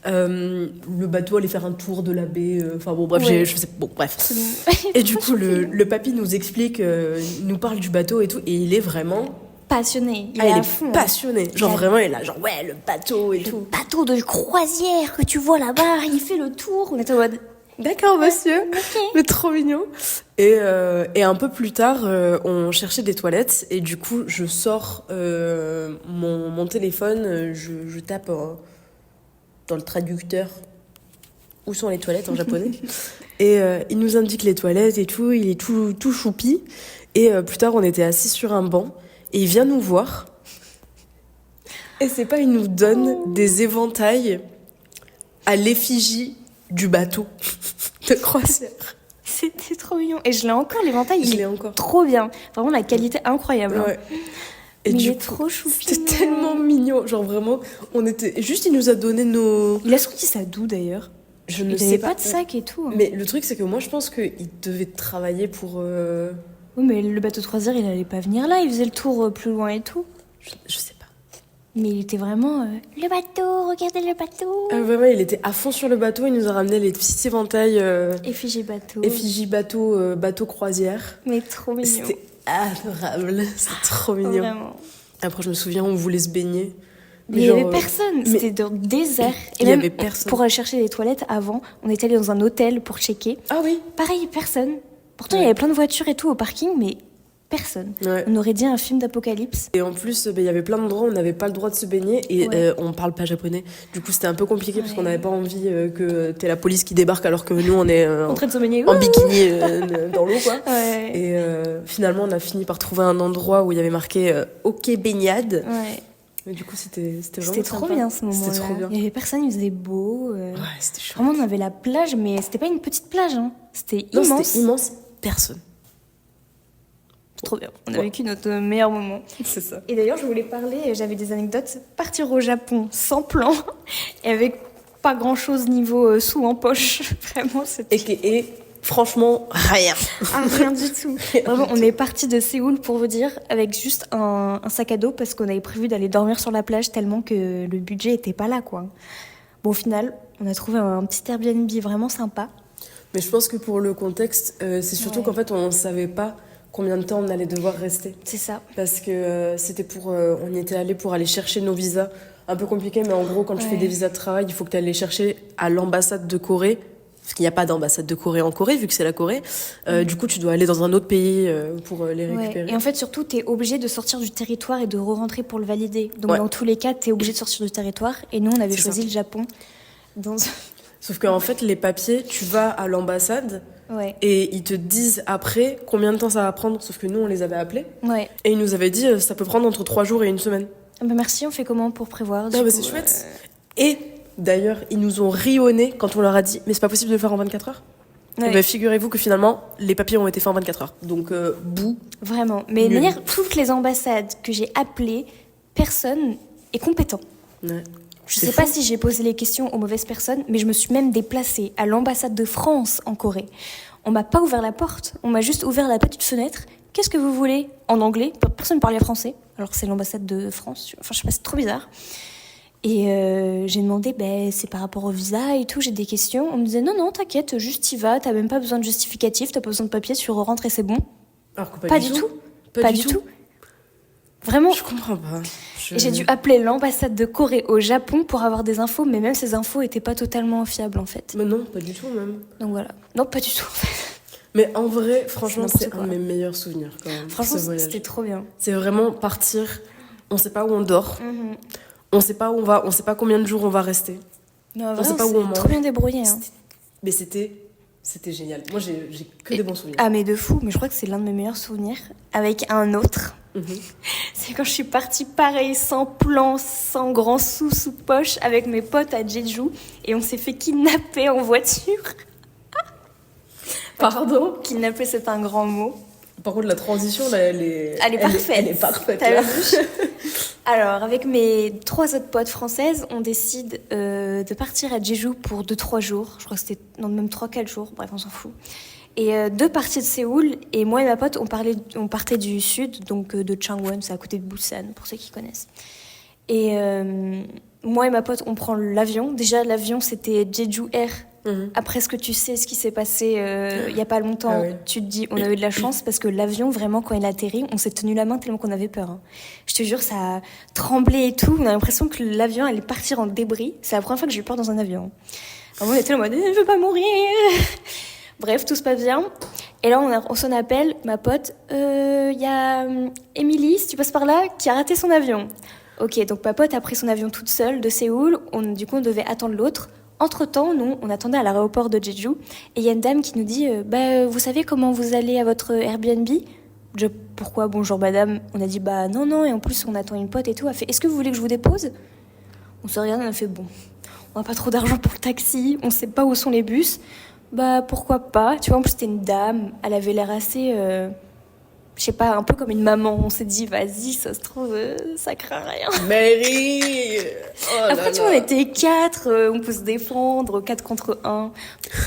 Le bateau allait faire un tour de la baie. Enfin bon, bref,
Ouais.
je sais. Bon, bref.
C'est bon.
Et du coup, le papy nous explique, il nous parle du bateau et tout, et il est vraiment.
Passionné, il
Ah,
est
il
à
est
fond.
passionné. Genre
Il a-
vraiment, il est là, genre ouais, le bateau et tout.
Bateau de croisière que tu vois là-bas, il fait le tour. On est en mode.
D'accord, monsieur.
Ok.
Mais trop mignon. Et un peu plus tard, on cherchait des toilettes. Et du coup, je sors mon téléphone, je tape dans le traducteur où sont les toilettes en japonais. Et il nous indique les toilettes et tout. Il est tout choupi. Et plus tard, on était assis sur un banc. Et il vient nous voir. Et c'est pas, il nous donne des éventails à l'effigie du bateau de croisière.
C'était trop mignon. Et je l'ai encore, l'éventail,
Je
il
l'ai
est
encore.
trop bien. Vraiment, la qualité incroyable. hein.
Ouais. Et
Mais il
du
est
coup,
trop choupi.
c'était tellement mignon. Genre vraiment, on était. Juste, il nous a donné nos.
Il a sorti ça d'où d'ailleurs?
Je ne
Il
sais
avait
pas.
pas de sac et tout. hein.
Mais le truc, c'est que moi, je pense qu'il devait travailler pour.
Oui, mais le bateau de croisière, il allait pas venir là. Il faisait le tour plus loin et tout.
Je sais pas.
Mais il était vraiment. Le bateau, regardez le bateau.
Vraiment, il était à fond sur le bateau. Il nous a ramené les petits éventails
Effigie bateau.
effigie bateau croisière.
Mais trop mignon.
C'était adorable. C'était trop mignon.
Vraiment.
Après, je me souviens, on voulait se baigner.
Mais il y
genre,
avait personne.
mais-
C'était dans le désert. Et
Il y
même
avait personne.
pour aller chercher les toilettes avant, on était allé dans un hôtel pour checker.
Ah oui.
Pareil, personne. Pourtant, il
Ouais.
y avait plein de voitures et tout au parking, mais personne.
Ouais.
On aurait dit un film d'apocalypse.
Et en plus, il y avait plein d'endroits où on n'avait pas le droit de se baigner et
Ouais.
on parle pas japonais. Du coup, c'était un peu compliqué parce
Ouais.
qu'on n'avait pas envie que t'aies la police qui débarque alors que nous, on est
En train de se baigner.
en bikini dans l'eau, quoi.
Ouais.
Et finalement, on a fini par trouver un endroit où il y avait marqué OK baignade.
Ouais.
Et du coup, c'était vraiment
C'était trop
sympa.
bien ce moment-là.
C'était trop bien.
Il y avait personne, il faisait beau.
Ouais, c'était chouette.
Vraiment, on avait la plage, mais c'était pas une petite plage. Hein. C'était
Non,
immense.
c'était immense. Personne.
Trop bien. On a
Ouais.
vécu notre meilleur moment.
C'est ça.
Et d'ailleurs, je voulais parler, j'avais des anecdotes. Partir au Japon sans plan et avec pas grand-chose niveau sous en poche. Vraiment, c'était
Et franchement, rien.
rien du tout. Vraiment, on est parti de Séoul, pour vous dire, avec juste un sac à dos parce qu'on avait prévu d'aller dormir sur la plage tellement que le budget était pas là, quoi. Bon, au final, on a trouvé un petit Airbnb vraiment sympa.
Mais je pense que pour le contexte, c'est surtout
Ouais.
qu'en fait, on savait pas combien de temps on allait devoir rester.
C'est ça.
Parce que c'était pour. On y était allé pour aller chercher nos visas. Un peu compliqué, mais en gros, quand tu fais
Ouais.
des visas de travail, il faut que tu ailles les chercher à l'ambassade de Corée. Parce qu'il n'y a pas d'ambassade de Corée en Corée, vu que c'est la Corée. Du coup, tu dois aller dans un autre pays pour les
Ouais.
récupérer.
Et en fait, surtout, tu es obligé de sortir du territoire et de re-rentrer pour le valider. Donc,
Ouais.
dans tous les cas, tu es obligé de sortir du territoire. Et nous, on avait
C'est
choisi
ça.
le Japon. Dans...
Sauf qu'en fait, les papiers, tu vas à l'ambassade
Ouais.
et ils te disent après combien de temps ça va prendre. Sauf que nous, on les avait appelés.
Ouais.
Et ils nous avaient dit ça peut prendre entre 3 jours et 1 semaine.
Bah, merci, on fait comment pour prévoir du
Ah bah
coup,
c'est chouette. Et d'ailleurs, ils nous ont rionné quand on leur a dit mais c'est pas possible de le faire en 24 heures.
Ouais.
Et bah, figurez-vous que finalement, les papiers ont été faits en 24 heures. Donc, bout.
Vraiment. Mais de
Nul.
manière, toutes les ambassades que j'ai appelées, personne est compétent.
Ouais.
Je
C'est
sais
fou.
pas si j'ai posé les questions aux mauvaises personnes, mais je me suis même déplacée à l'ambassade de France en Corée. On m'a pas ouvert la porte, on m'a juste ouvert la petite fenêtre. Qu'est-ce que vous voulez? En anglais, personne ne parlait français, alors que c'est l'ambassade de France. Enfin, je sais pas, c'est trop bizarre. Et j'ai demandé, ben, c'est par rapport au visa et tout, j'ai des questions. On me disait, non, non, t'inquiète, juste t'y vas, t'as même pas besoin de justificatif, t'as pas besoin de papier, tu rentres et c'est bon.
Alors que
Pas du tout. Pas du tout. Vraiment.
Je comprends pas.
Et j'ai dû appeler l'ambassade de Corée au Japon pour avoir des infos, mais même ces infos étaient pas totalement fiables en fait.
Mais non, pas du tout même.
Donc voilà. Non, pas du tout.
Mais en vrai, franchement,
C'est
c'est
n'importe
un de
quoi.
mes meilleurs souvenirs quand même.
Franchement,
ce voyage.
c'était trop bien.
C'est vraiment partir. On sait pas où on dort.
Mhm.
On sait pas où on va. On sait pas combien de jours on va rester.
Non,
sait
vraiment,
pas où
c'est
on mange.
trop bien débrouillé. Hein.
Mais c'était génial. Moi, j'ai que
Et-
des bons souvenirs.
Ah, mais de fou, mais je crois que c'est l'un de mes meilleurs souvenirs. Avec un autre.
Mhm.
C'est quand je suis partie pareil, sans plan, sans grand sous poche, avec mes potes à Jeju. Et on s'est fait kidnapper en voiture.
Pardon.
Kidnapper, c'est un grand mot.
Par contre, la transition, là, elle est
parfaite.
Elle est parfaite.
T'as
là.
vu Alors, avec mes 3 autres potes françaises, on décide de partir à Jeju pour 2-3 jours. Je crois que c'était non, même 3-4 jours. Bref, on s'en fout. Et deux parties de Séoul. Et moi et ma pote, on partait du sud, donc de Changwon, c'est à côté de Busan, pour ceux qui connaissent. Et moi et ma pote, on prend l'avion. Déjà, l'avion, c'était Jeju Air. Après ce que tu sais, ce qui s'est passé il n'y a pas longtemps, tu te dis, on a eu de la chance parce que l'avion, vraiment, quand il atterrit, on s'est tenu la main tellement qu'on avait peur. Hein. Je te jure, ça a tremblé et tout. On a l'impression que l'avion allait partir en débris. C'est la première fois que j'ai eu peur dans un avion. Alors, on était en mode, je veux pas mourir. Bref, tout se passe bien. Et là, on s'en appelle, ma pote, y a Émilie, si tu passes par là, qui a raté son avion. Ok, donc ma pote a pris son avion toute seule de Séoul. Du coup, on devait attendre l'autre. Entre-temps, nous, on attendait à l'aéroport de Jeju. Et il y a une dame qui nous dit vous savez comment vous allez à votre Airbnb ? Pourquoi ? Bonjour madame. On a dit non. Et en plus, on attend une pote et tout. Elle fait est-ce que vous voulez que je vous dépose ? On se regarde, on a fait bon, on n'a pas trop d'argent pour le taxi. On sait pas où sont les bus. Pourquoi pas ? Tu vois, en plus, c'était une dame. Elle avait l'air assez... je sais pas, un peu comme une maman. On s'est dit, vas-y, ça se trouve, ça craint rien.
Mary
Après, tu vois, on était 4, on peut se défendre, 4 contre 1.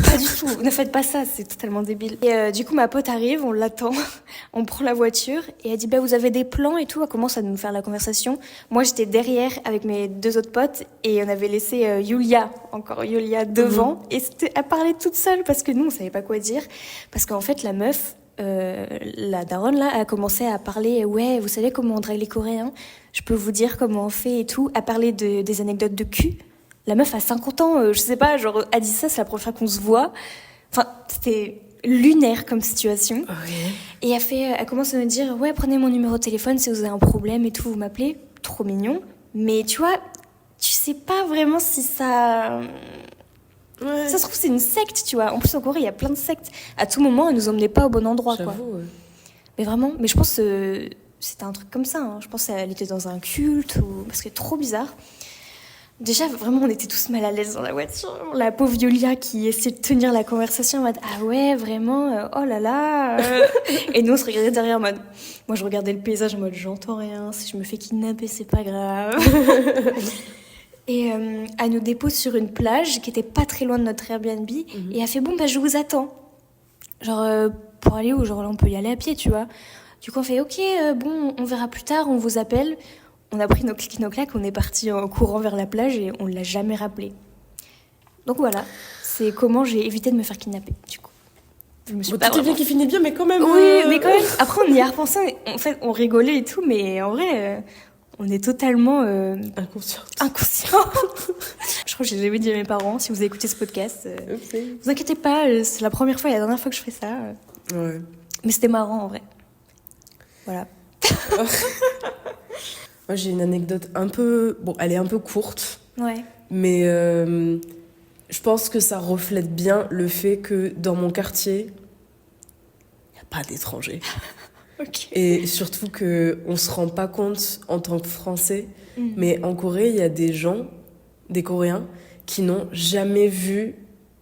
Pas du tout, ne faites pas ça, c'est totalement débile. Et du coup, ma pote arrive, on l'attend, on prend la voiture, et elle dit, vous avez des plans et tout, elle commence à nous faire la conversation. Moi, j'étais derrière avec mes 2 autres potes, et on avait laissé Yulia devant, et elle parlait toute seule, parce que nous, on savait pas quoi dire, parce qu'en fait, la meuf, la daronne là a commencé à parler vous savez comment on drague les Coréens, je peux vous dire comment on fait et tout, à parler des anecdotes de cul. La meuf a 50 ans, je sais pas, genre a dit ça, c'est la première fois qu'on se voit, enfin c'était lunaire comme situation. Et elle commence à me dire prenez mon numéro de téléphone si vous avez un problème et tout, vous m'appelez. Trop mignon, mais tu vois, tu sais pas vraiment si ça... Ça se trouve, c'est une secte, tu vois. En plus, en Corée, il y a plein de sectes. À tout moment, elle nous emmenait pas au bon endroit, quoi. Mais vraiment, mais je pense que c'était un truc comme ça. Hein. Je pense qu'elle était dans un culte, parce que c'est trop bizarre. Déjà, vraiment, on était tous mal à l'aise dans la voiture. La pauvre Yulia qui essayait de tenir la conversation en mode ah ouais, vraiment, oh là là. Et nous, on se regardait derrière en mode. Moi, je regardais le paysage en mode j'entends rien. Si je me fais kidnapper, c'est pas grave. Et elle nous dépose sur une plage qui était pas très loin de notre Airbnb. Et elle fait je vous attends. Genre, pour aller où ? Genre là, on peut y aller à pied, tu vois. Du coup, on fait ok, on verra plus tard, on vous appelle. On a pris nos clics, nos claques, on est parti en courant vers la plage et on l'a jamais rappelé. Donc voilà, c'est comment j'ai évité de me faire kidnapper, du coup. Je me suis pas
tout est bien qui finit bien, mais quand même...
Oui, mais quand même, après on y a repensé, en fait, on rigolait et tout, mais en vrai... On est totalement...
Inconsciente.
Je crois que j'ai jamais dit à mes parents, si vous écoutez ce podcast, vous inquiétez pas, c'est la première fois et la dernière fois que je fais ça.
Ouais.
Mais c'était marrant, en vrai. Voilà.
Moi, j'ai une anecdote un peu... Bon, elle est un peu courte.
Ouais.
Mais je pense que ça reflète bien le fait que dans mon quartier, il n'y a pas d'étrangers.
Okay.
Et surtout qu'on ne se rend pas compte en tant que Français, mais en Corée, il y a des gens, des Coréens, qui n'ont jamais vu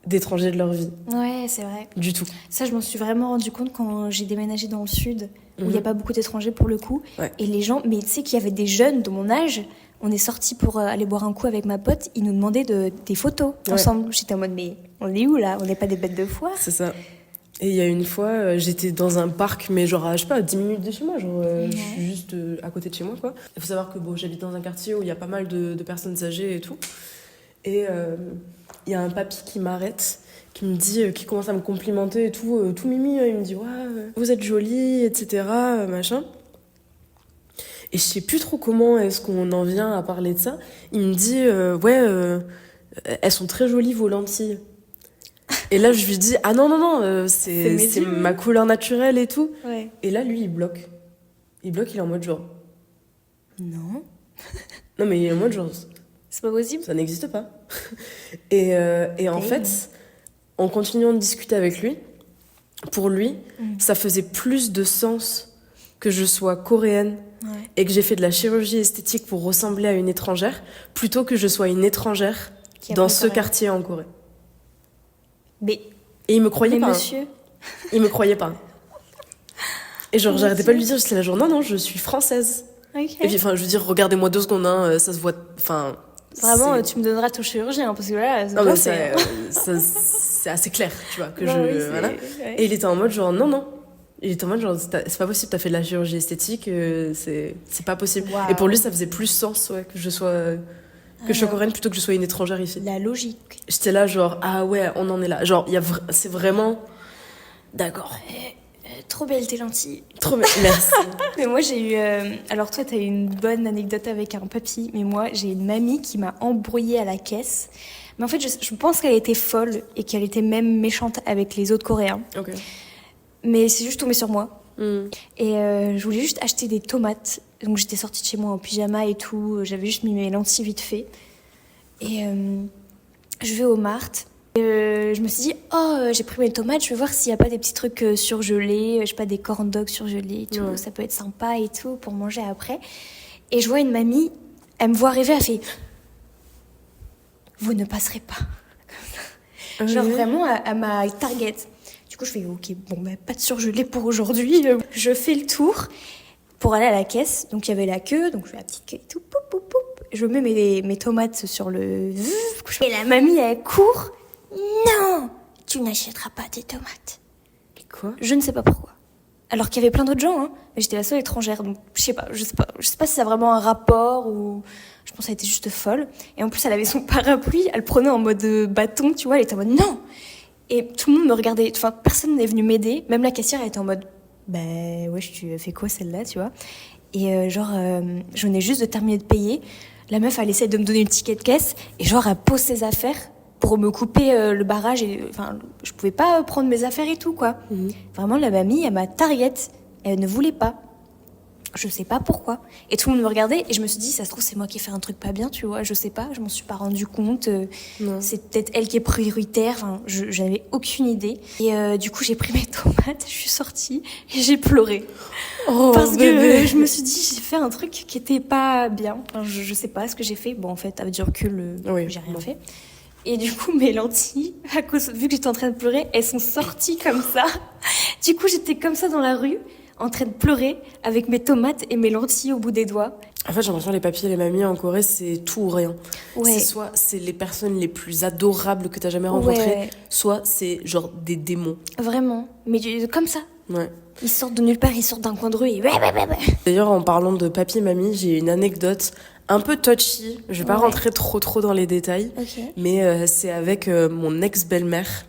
d'étrangers de leur vie.
Ouais, c'est vrai.
Du tout.
Ça, je m'en suis vraiment rendu compte quand j'ai déménagé dans le sud, où il n'y a pas beaucoup d'étrangers pour le coup.
Ouais.
Et les gens, mais tu sais qu'il y avait des jeunes de mon âge, on est sortis pour aller boire un coup avec ma pote, ils nous demandaient des photos ensemble. J'étais en mode, mais on est où là ? On n'est pas des bêtes de foire ?
C'est ça. Et il y a une fois, j'étais dans un parc, mais genre, je sais pas, 10 minutes de chez moi, genre, je suis juste à côté de chez moi, quoi. Il faut savoir que j'habite dans un quartier où il y a pas mal de personnes âgées et tout. Et il y a un papy qui m'arrête, qui me dit, qui commence à me complimenter et tout, tout mimi, il me dit, vous êtes jolie, etc., machin. Et je sais plus trop comment est-ce qu'on en vient à parler de ça. Il me dit, elles sont très jolies vos lentilles. Et là, je lui dis, ah non, c'est ma couleur naturelle et tout.
Ouais.
Et là, lui, il bloque. Il est en mode genre...
Non.
Non, mais il est en mode genre...
C'est pas possible.
Ça n'existe pas. Et en fait, en continuant de discuter avec lui, pour lui, ça faisait plus de sens que je sois coréenne et que j'ai fait de la chirurgie esthétique pour ressembler à une étrangère, plutôt que je sois une étrangère dans ce quartier en Corée.
Et
il me croyait pas.
Monsieur.
Il me croyait pas. Et genre, j'arrêtais pas de lui dire, j'étais là, genre, non, je suis française.
Okay.
Et puis, je veux dire, regardez-moi 2 secondes, ça se voit,
Vraiment, tu me donneras ton chirurgien, parce que là, c'est
c'est assez clair, tu vois, que
Bah oui,
voilà.
ouais.
Et il était en mode genre, non. Il était en mode genre, c'est pas possible, t'as fait de la chirurgie esthétique, c'est pas possible.
Waouh.
Et pour lui, ça faisait plus sens, ouais, que je sois coréenne plutôt que je sois une étrangère ici.
La logique.
J'étais là, genre, ah ouais, on en est là. Genre, c'est vraiment. D'accord.
Trop belle tes lentilles.
Trop bien, merci.
Mais moi j'ai eu... Alors toi t'as eu une bonne anecdote avec un papy, mais moi j'ai une mamie qui m'a embrouillée à la caisse. Mais en fait je pense qu'elle était folle et qu'elle était même méchante avec les autres Coréens.
Ok.
Mais c'est juste tombé sur moi.
Mm.
Et je voulais juste acheter des tomates. Donc j'étais sortie de chez moi en pyjama et tout. J'avais juste mis mes lentilles vite fait. Et je vais au Mart. Je me suis dit, j'ai pris mes tomates, je vais voir s'il n'y a pas des petits trucs surgelés, je sais pas, des corn dogs surgelés et tout.
Ouais.
Ça peut être sympa et tout pour manger après. Et je vois une mamie, elle me voit arriver, elle fait, vous ne passerez pas. Genre vraiment à ma target. Du coup, je fais, ok, bon, bah, pas de surgelé pour aujourd'hui. Je fais le tour pour aller à la caisse. Donc il y avait la queue, donc je fais la petite queue et tout, poup, poup, poup. Je mets mes tomates sur le... Et la mamie, elle court. Non, tu n'achèteras pas des tomates.
Quoi?
Je ne sais pas pourquoi. Alors qu'il y avait plein d'autres gens, hein. Mais j'étais la seule étrangère, donc je sais pas si ça a vraiment un rapport ou je pense qu'elle était juste folle. Et en plus, elle avait son parapluie, elle le prenait en mode bâton, tu vois, elle était en mode non. Et tout le monde me regardait, enfin personne n'est venu m'aider, même la caissière elle était en mode bah wesh tu fais quoi celle-là, tu vois. Et je venais juste de terminer de payer, la meuf elle essaie de me donner une ticket de caisse et genre elle pose ses affaires pour me couper le barrage et enfin je pouvais pas prendre mes affaires et tout quoi. Vraiment la mamie elle m'a target, elle ne voulait pas. Je sais pas pourquoi. Et tout le monde me regardait et je me suis dit ça se trouve c'est moi qui ai fait un truc pas bien, tu vois, je sais pas, je m'en suis pas rendu compte. C'est peut-être elle qui est prioritaire, enfin j'avais aucune idée. Et du coup j'ai pris mes tomates, je suis sortie et j'ai pleuré. Parce
bébé.
que je me suis dit j'ai fait un truc qui était pas bien. Enfin, je sais pas ce que j'ai fait. Bon en fait avec du recul j'ai rien fait. Et du coup, mes lentilles, vu que j'étais en train de pleurer, elles sont sorties comme ça. Du coup, j'étais comme ça dans la rue, en train de pleurer, avec mes tomates et mes lentilles au bout des doigts.
En fait, j'ai l'impression que les papis et les mamies en Corée, c'est tout ou rien.
Ouais.
Soit c'est les personnes les plus adorables que t'as jamais rencontrées,
Ouais.
soit c'est genre des démons.
Vraiment. Mais comme ça.
Ouais.
Ils sortent de nulle part, ils sortent d'un coin de rue et...
D'ailleurs, en parlant de papy et mamie, j'ai une anecdote un peu touchy. Je vais pas rentrer trop dans les détails.
Ok.
Mais c'est avec mon ex-belle-mère.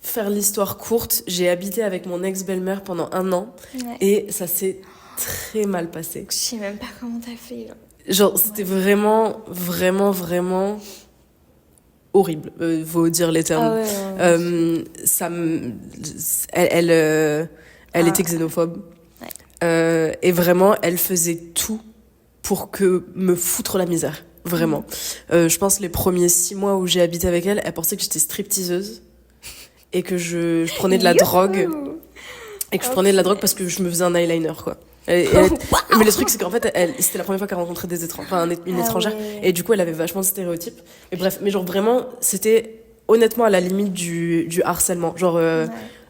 Faire l'histoire courte, j'ai habité avec mon ex-belle-mère pendant 1 an.
Ouais.
Et ça s'est très mal passé.
Je sais même pas comment t'as fait. Là.
Genre, c'était vraiment horrible, faut dire les termes.
Ah ouais.
Elle était xénophobe.
Ouais.
Et vraiment, elle faisait tout pour me foutre la misère. Vraiment. Je pense les premiers 6 mois où j'ai habité avec elle, elle pensait que j'étais stripteaseuse et que je prenais de la drogue. Et que je prenais de la drogue parce que je me faisais un eyeliner, quoi. Mais le truc, c'est qu'en fait, c'était la première fois qu'elle rencontrait une étrangère.
Ouais.
Et du coup, elle avait vachement de stéréotypes. Mais bref, mais genre vraiment, c'était honnêtement à la limite du harcèlement. Genre,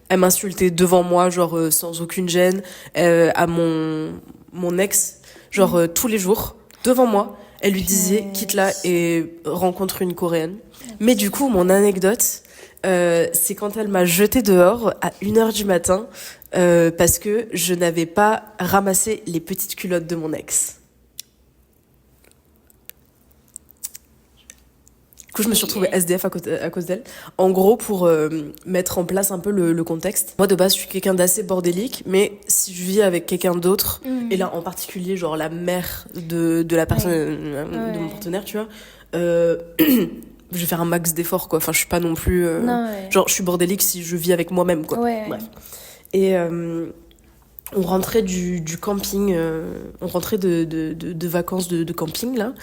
elle m'insultait devant moi, genre sans aucune gêne. À mon ex, genre tous les jours, devant moi, elle lui disait quitte là et rencontre une Coréenne. Mais du coup, mon anecdote, c'est quand elle m'a jetée dehors à 1h du matin parce que je n'avais pas ramassé les petites culottes de mon ex. Du coup, je me suis retrouvée SDF à cause d'elle. En gros, pour mettre en place un peu le contexte, moi de base, je suis quelqu'un d'assez bordélique, mais si je vis avec quelqu'un d'autre, et là en particulier, genre la mère de la personne, de mon partenaire, tu vois, je vais faire un max d'efforts, quoi. Enfin, je suis pas non plus... Genre, je suis bordélique si je vis avec moi-même, quoi. Bref. Et on rentrait du camping, on rentrait de vacances de camping, là.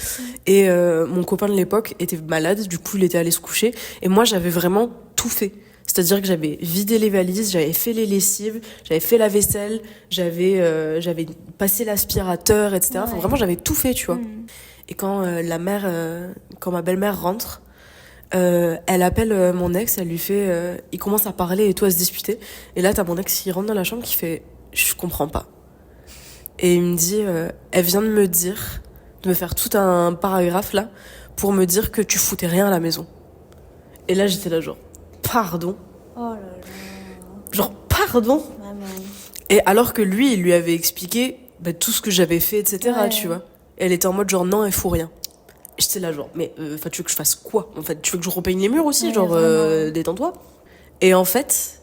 Et mon copain de l'époque était malade, du coup, il était allé se coucher. Et moi, j'avais vraiment tout fait. C'est-à-dire que j'avais vidé les valises, j'avais fait les lessives, j'avais fait la vaisselle, j'avais passé l'aspirateur, etc. Enfin, vraiment, j'avais tout fait, tu vois. Et quand quand ma belle-mère rentre, elle appelle mon ex, elle lui fait... il commence à parler et tout, à se disputer. Et là, t'as mon ex qui rentre dans la chambre qui fait... Je comprends pas. Et il me dit... elle vient de me dire de me faire tout un paragraphe là pour me dire que tu foutais rien à la maison. Et là, j'étais là genre, pardon.
Oh là là.
Genre, pardon.
Vraiment.
Et alors que lui, il lui avait expliqué tout ce que j'avais fait, etc.
Ouais.
Tu vois. Et elle était en mode genre, non, il faut rien. Et j'étais là genre, mais tu veux que je fasse quoi? En fait, tu veux que je repeigne les murs aussi?
Ouais,
Genre,
vraiment.
détends-toi. Et en fait,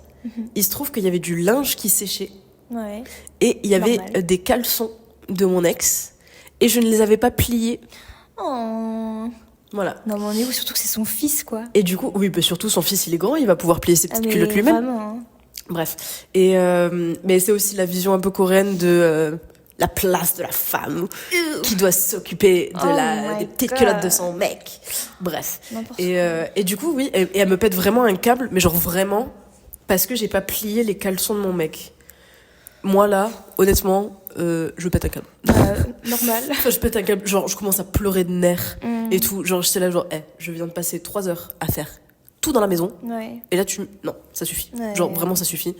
il se trouve qu'il y avait du linge qui séchait.
Ouais.
Et il y avait
Normal.
des caleçons de mon ex. Et je ne les avais pas pliés.
Oh.
Voilà.
Non, mais on est où? Surtout que c'est son fils, quoi.
Et du coup, oui, surtout son fils, il est grand, il va pouvoir plier ses petites culottes lui-même.
Vraiment. Hein.
Bref. Et mais c'est aussi la vision un peu coréenne de la place de la femme qui doit s'occuper
Oh
des
my
petites
God.
culottes de son mec. Bref.
N'importe
Et du coup, oui, et elle me pète vraiment un câble, mais genre vraiment, parce que j'ai pas plié les caleçons de mon mec. Moi là, honnêtement, je pète un câble.
Normal.
Enfin, je pète un câble, genre je commence à pleurer de nerfs
Mm.
et tout. Genre j'étais là, genre, je viens de passer 3 heures à faire tout dans la maison.
Ouais.
Et là, non, ça suffit.
Ouais.
Genre, vraiment, ça suffit.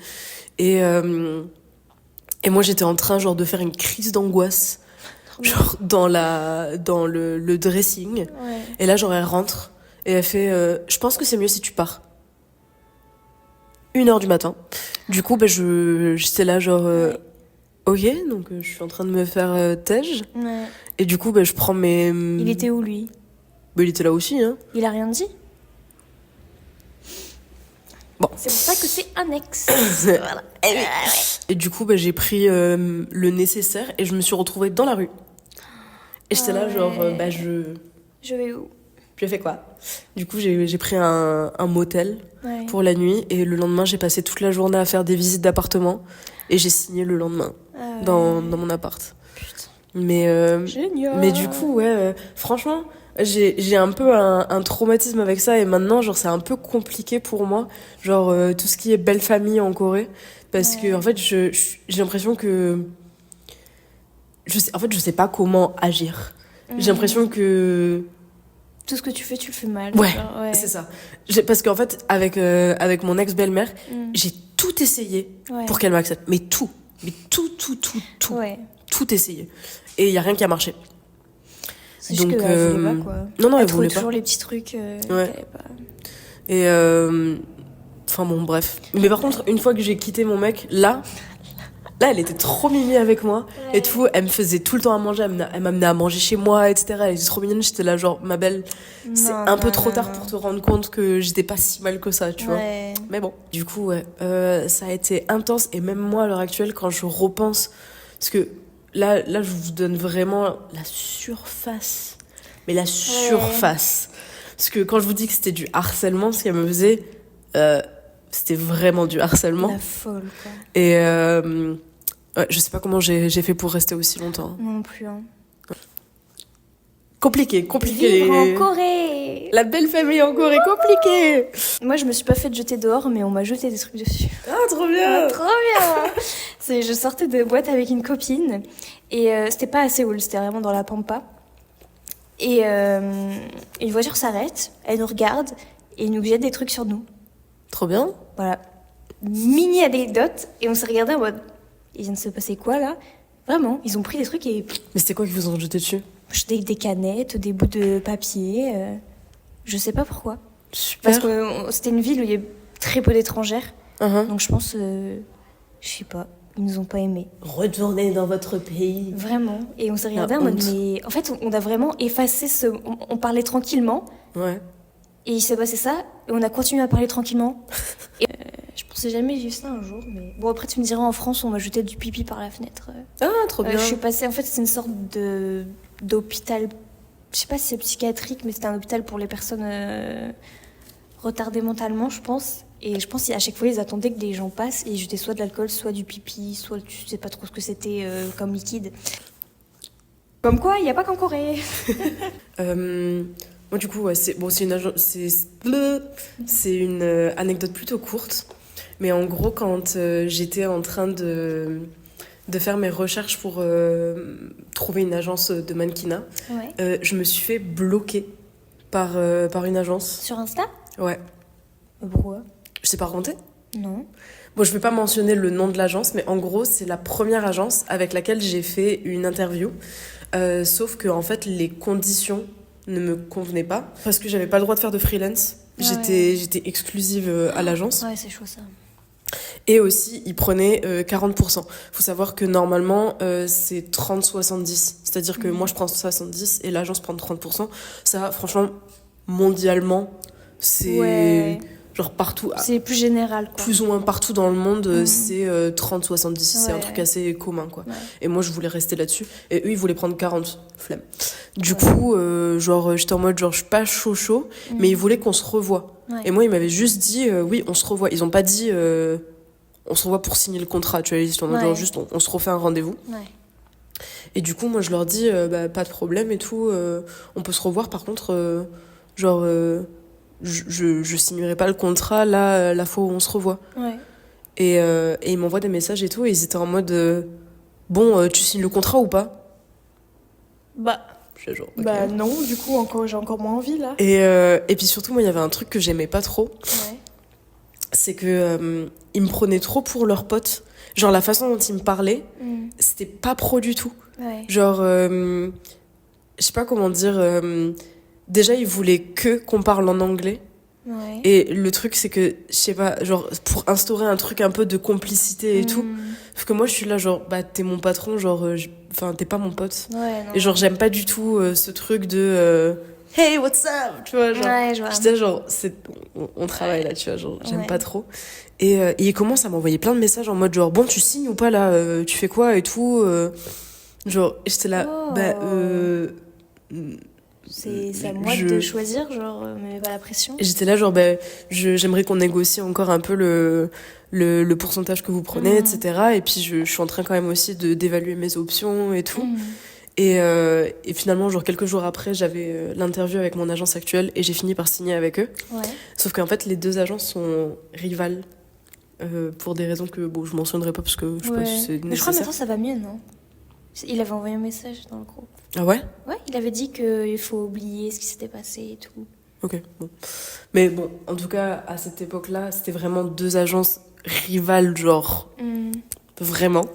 Et moi, j'étais en train, genre, de faire une crise d'angoisse, genre, dans le dressing.
Ouais.
Et là, genre, elle rentre et elle fait je pense que c'est mieux si tu pars. 1h du matin. Du coup, j'étais là, genre, ok, donc je suis en train de me faire tège.
Ouais.
Et du coup, je prends mes.
Il était où, lui?
Il était là aussi, hein.
Il a rien dit?
Bon.
C'est pour ça que c'est un ex.
Voilà. Et du coup, j'ai pris le nécessaire et je me suis retrouvée dans la rue. Et j'étais là, genre,
Ouais.
je
vais où?
fais quoi? Du coup, j'ai pris un motel
Ouais.
pour la nuit et le lendemain, j'ai passé toute la journée à faire des visites d'appartements et j'ai signé le lendemain
Ah ouais.
dans mon appart.
Putain.
Mais
Génial.
du coup, ouais, franchement, j'ai un peu un traumatisme avec ça et maintenant, genre, c'est un peu compliqué pour moi, genre, tout ce qui est belle famille en Corée, parce que, en fait, j'ai l'impression que, je sais pas comment agir. J'ai l'impression que,
Tout ce que tu fais, tu le fais mal.
ouais,
genre, ouais.
c'est ça. Parce qu'en fait, avec mon ex-belle-mère,
Mm.
j'ai tout essayé
Ouais.
pour qu'elle m'accepte, mais tout,
Ouais.
tout essayé. Et il y a rien qui a marché.
C'est juste
Donc,
qu'elle voulait pas, quoi.
non, elle
Elle trouvait
voulait pas.
toujours les petits trucs
Ouais.
qu'elle avait pas.
Et enfin bon, bref. Mais par contre, une fois que j'ai quitté mon mec, là, elle était trop mimi avec moi
Ouais.
et tout. Elle me faisait tout le temps à manger. Elle m'amenait à manger chez moi, etc. Elle était trop mignonne. J'étais là, genre, ma belle, c'est
Non,
un peu
non,
trop
non,
tard
non.
pour te rendre compte que j'étais pas si mal que ça, tu vois.
Ouais.
Mais bon, du coup, ouais, ça a été intense. Et même moi, à l'heure actuelle, quand je repense, parce que là, je vous donne vraiment la surface. Mais la surface. Parce que quand je vous dis que c'était du harcèlement, ce qu'elle me faisait, c'était vraiment du harcèlement.
La folle, quoi.
Et ouais, je sais pas comment j'ai fait pour rester aussi longtemps.
Non plus, hein.
Compliqué.
Vivre en Corée.
La belle famille en Corée, compliqué.
Moi, je me suis pas fait jeter dehors, mais on m'a jeté des trucs dessus.
Ah, trop bien.
Trop bien. Je sortais de boîte avec une copine et c'était pas à Séoul, c'était vraiment dans la pampa. Et une voiture s'arrête, elle nous regarde et nous jette des trucs sur nous.
Trop bien.
Voilà. Mini anecdote et on s'est regardé en mode il vient de se passer quoi là? Vraiment, ils ont pris des trucs et
Mais c'était quoi qui vous ont jeté dessus?
des canettes, des bouts de papier. Je sais pas pourquoi.
Super.
Parce que c'était une ville où il y a très peu d'étrangères.
Uh-huh.
Donc je pense, je sais pas, ils nous ont pas aimés.
Retournez dans votre pays.
Vraiment. Et on s'est regardé
La
en mode,
honte.
mais en fait, on a vraiment effacé ce. On parlait tranquillement
Ouais.
et il s'est passé ça et on a continué à parler tranquillement. Et, je pensais jamais vivre ça un jour, mais bon, après, tu me diras en France, on m'a jeté du pipi par la fenêtre.
Ah, trop bien.
Je suis passée, en fait, c'est une sorte d'hôpital. Je sais pas si c'est psychiatrique, mais c'était un hôpital pour les personnes retardées mentalement, je pense. Et je pense qu'à chaque fois, ils attendaient que les gens passent et ils jetaient soit de l'alcool, soit du pipi, soit tu sais pas trop ce que c'était comme liquide. Comme quoi, il n'y a pas qu'en Corée.
Moi, du coup, ouais, c'est une anecdote plutôt courte. Mais en gros, quand j'étais en train de faire mes recherches pour trouver une agence de mannequinat,
Ouais.
je me suis fait bloquer par une agence.
Sur Insta?
Ouais.
Pourquoi?
Je t'ai pas raconté?
Non.
Bon, je vais pas mentionner le nom de l'agence, mais en gros, c'est la première agence avec laquelle j'ai fait une interview. Sauf que en fait, les conditions ne me convenaient pas parce que j'avais pas le droit de faire de freelance. J'étais exclusive à l'agence.
Ouais, c'est chaud ça.
Et aussi, ils prenaient 40%. Faut savoir que normalement, c'est 30-70. C'est-à-dire que moi, je prends 70 et l'agence prend 30%. Ça, franchement, mondialement, c'est genre partout.
C'est plus général, quoi.
Plus ou moins partout dans le monde, c'est 30-70. C'est un truc assez commun, quoi. Ouais. Et moi, je voulais rester là-dessus. Et eux, ils voulaient prendre 40. Flemme. Du coup, genre, j'étais en mode, genre, je suis pas chaud, mais ils voulaient qu'on se revoie. Ouais. Et moi, ils m'avaient juste dit, oui, on se revoit. Ils ont pas dit, on se revoit pour signer le contrat. Tu vois, ils étaient en mode, genre, juste, on se refait un rendez-vous. Ouais. Et du coup, moi, je leur dis, pas de problème et tout. On peut se revoir, par contre, genre... je signerai pas le contrat là la fois où on se revoit. Ouais. Et ils m'envoient des messages et tout, et ils étaient en mode bon, tu signes le contrat ou pas?
Genre, okay. Bah non, du coup j'ai encore moins envie là.
Et puis surtout, moi il y avait un truc que j'aimais pas trop. Ouais. C'est que ils me prenaient trop pour leur pote. Genre la façon dont ils me parlaient, c'était pas pro du tout. Ouais. Genre je sais pas comment dire. Déjà, ils voulaient qu'on parle en anglais. Ouais. Et le truc, c'est que, je sais pas, genre, pour instaurer un truc un peu de complicité et tout. Parce que moi, je suis là, genre, bah, t'es mon patron, genre, enfin, t'es pas mon pote. Ouais, et genre, j'aime pas du tout ce truc de hey, what's up? Tu vois, genre, j'étais genre, on travaille là, tu vois, genre, j'aime pas trop. Et ils commencent à m'envoyer plein de messages en mode, genre, bon, tu signes ou pas là? Tu fais quoi et tout? Genre, j'étais là,
c'est à moi de choisir, genre, mais pas la pression.
J'étais là, genre, j'aimerais qu'on négocie encore un peu le pourcentage que vous prenez, etc. Et puis, je suis en train quand même aussi d'évaluer mes options et tout. Et finalement, genre, quelques jours après, j'avais l'interview avec mon agence actuelle et j'ai fini par signer avec eux. Ouais. Sauf qu'en fait, les deux agences sont rivales pour des raisons que, bon, je mentionnerai pas parce que je sais pas si c'est nécessaire.
Mais je crois que maintenant, ça va mieux, non? Il avait envoyé un message dans le groupe.
Ah ouais?
Ouais, il avait dit qu'il faut oublier ce qui s'était passé et tout.
Ok, bon. Mais bon, en tout cas, à cette époque-là, c'était vraiment deux agences rivales, genre, vraiment.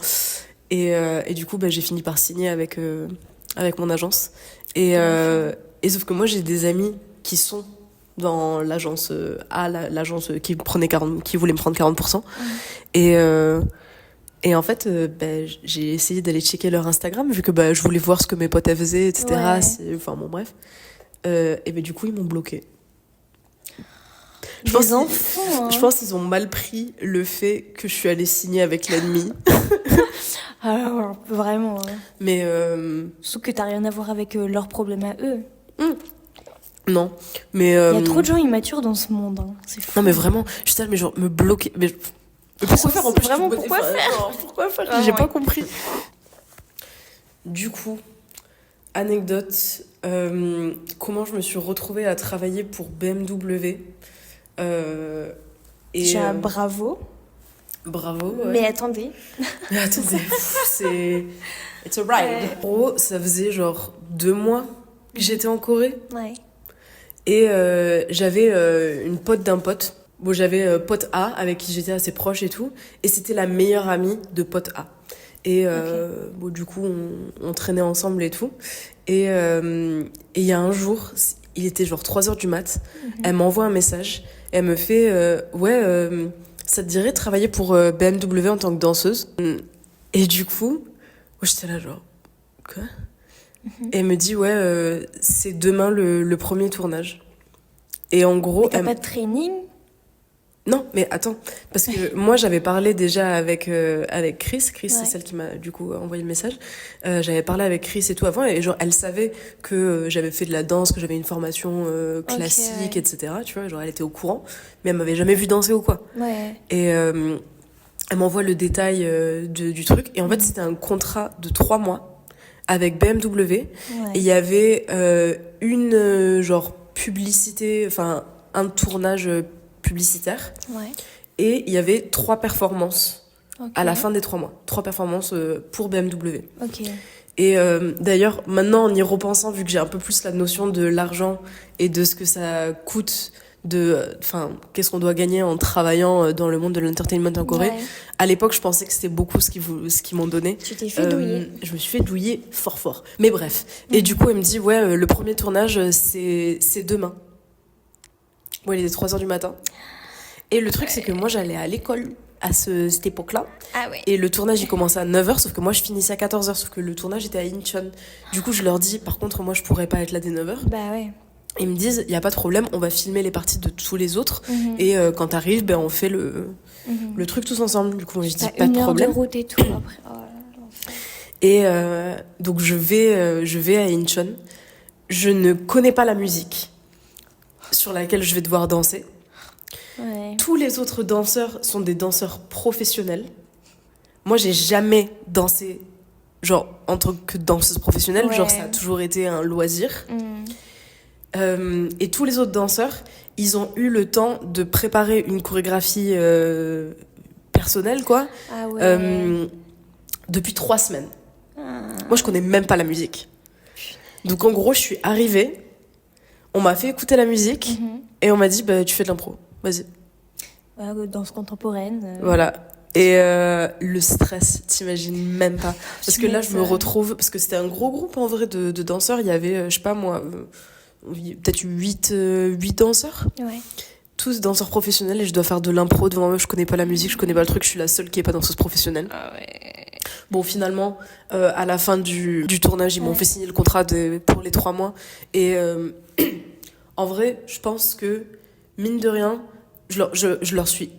Et du coup, j'ai fini par signer avec mon agence. Et sauf que moi, j'ai des amis qui sont dans l'agence l'agence qui voulait me prendre 40%. Et en fait, j'ai essayé d'aller checker leur Instagram, vu que je voulais voir ce que mes potes faisaient, etc. Ouais. Enfin, bon, bref. Et du coup, ils m'ont bloqué. Je pense qu'ils ont mal pris le fait que je suis allée signer avec l'ennemi.
Alors, vraiment.
Mais...
Sauf que t'as rien à voir avec leurs problèmes à eux.
Non, mais...
Il y a trop de gens immatures dans ce monde, hein. C'est fou.
Non, mais vraiment, je suis là, mais genre, me bloquer... Mais pourquoi faire en plus?
Vraiment, pourquoi faire?
J'ai pas compris. Du coup, anecdote, comment je me suis retrouvée à travailler pour BMW.
Bravo.
Bravo, ouais.
Mais attendez,
c'est... It's a ride. En gros, ça faisait genre 2 mois que j'étais en Corée. Ouais. Et j'avais une pote d'un pote. Bon, j'avais pote A avec qui j'étais assez proche et tout, et c'était la meilleure amie de pote A. Et bon, du coup, on traînait ensemble et tout. Et il y a un jour, il était genre 3h du mat, elle m'envoie un message, et elle me fait ça te dirait de travailler pour BMW en tant que danseuse? Et du coup, j'étais là genre, quoi? Et elle me dit, c'est demain le premier tournage. Et en gros...
Mais t'as pas de training?
Non, mais attends, parce que moi j'avais parlé déjà avec Chris, c'est celle qui m'a du coup envoyé le message. J'avais parlé avec Chris et tout avant, et genre elle savait que j'avais fait de la danse, que j'avais une formation classique, etc. Tu vois, genre elle était au courant, mais elle m'avait jamais vu danser ou quoi. Ouais. Et elle m'envoie le détail du truc, et en fait c'était un contrat de 3 mois avec BMW, et il y avait une genre publicité, enfin un tournage publicitaire. Ouais. Et il y avait 3 performances à la fin des 3 mois. 3 performances pour BMW. Ok. Et d'ailleurs, maintenant, en y repensant, vu que j'ai un peu plus la notion de l'argent et de ce que ça coûte qu'est-ce qu'on doit gagner en travaillant dans le monde de l'entertainment en Corée.
Ouais.
À l'époque, je pensais que c'était beaucoup ce qu'ils m'ont donné.
Tu t'es fait douiller.
Je me suis fait douiller fort. Mais bref. Et du coup, elle me dit, ouais, le premier tournage, c'est demain. Ouais, il était 3h du matin. Et le truc, c'est que moi, j'allais à l'école à cette époque-là.
Ah ouais.
Et le tournage, il commençait à 9h, sauf que moi, je finissais à 14h, sauf que le tournage était à Incheon. Du coup, je leur dis, par contre, moi, je pourrais pas être là dès 9h.
Bah ouais.
Et ils me disent, il y a pas de problème, on va filmer les parties de tous les autres. Et quand t'arrives, on fait le truc tous ensemble. Du coup, moi, je dis, pas de problème.
1 heure de route et tout, après. Oh, l'enfer.
Et donc, je vais à Incheon. Je ne connais pas la musique sur laquelle je vais devoir danser.
Ouais.
Tous les autres danseurs sont des danseurs professionnels. Moi, j'ai jamais dansé, genre, en tant que danseuse professionnelle.
Ouais.
Genre, ça a toujours été un loisir. Et tous les autres danseurs, ils ont eu le temps de préparer une chorégraphie personnelle, quoi,
Ah ouais.
depuis 3 semaines. Moi, je connais même pas la musique. Donc, en gros, je suis arrivée, on m'a fait écouter la musique, et on m'a dit, tu fais de l'impro. Vas-y.
Danse contemporaine.
Voilà. Et le stress, t'imagines même pas. Parce que là, je me retrouve... Parce que c'était un gros groupe, en vrai, de danseurs. Il y avait, je sais pas moi, peut-être 8 danseurs.
Ouais.
Tous danseurs professionnels. Et je dois faire de l'impro devant eux. Je connais pas la musique, je connais pas le truc. Je suis la seule qui est pas danseuse professionnelle.
Ah ouais.
Bon, finalement, à la fin du tournage, ils m'ont fait signer le contrat pour les 3 mois. Et en vrai, je pense que, mine de rien, je leur suis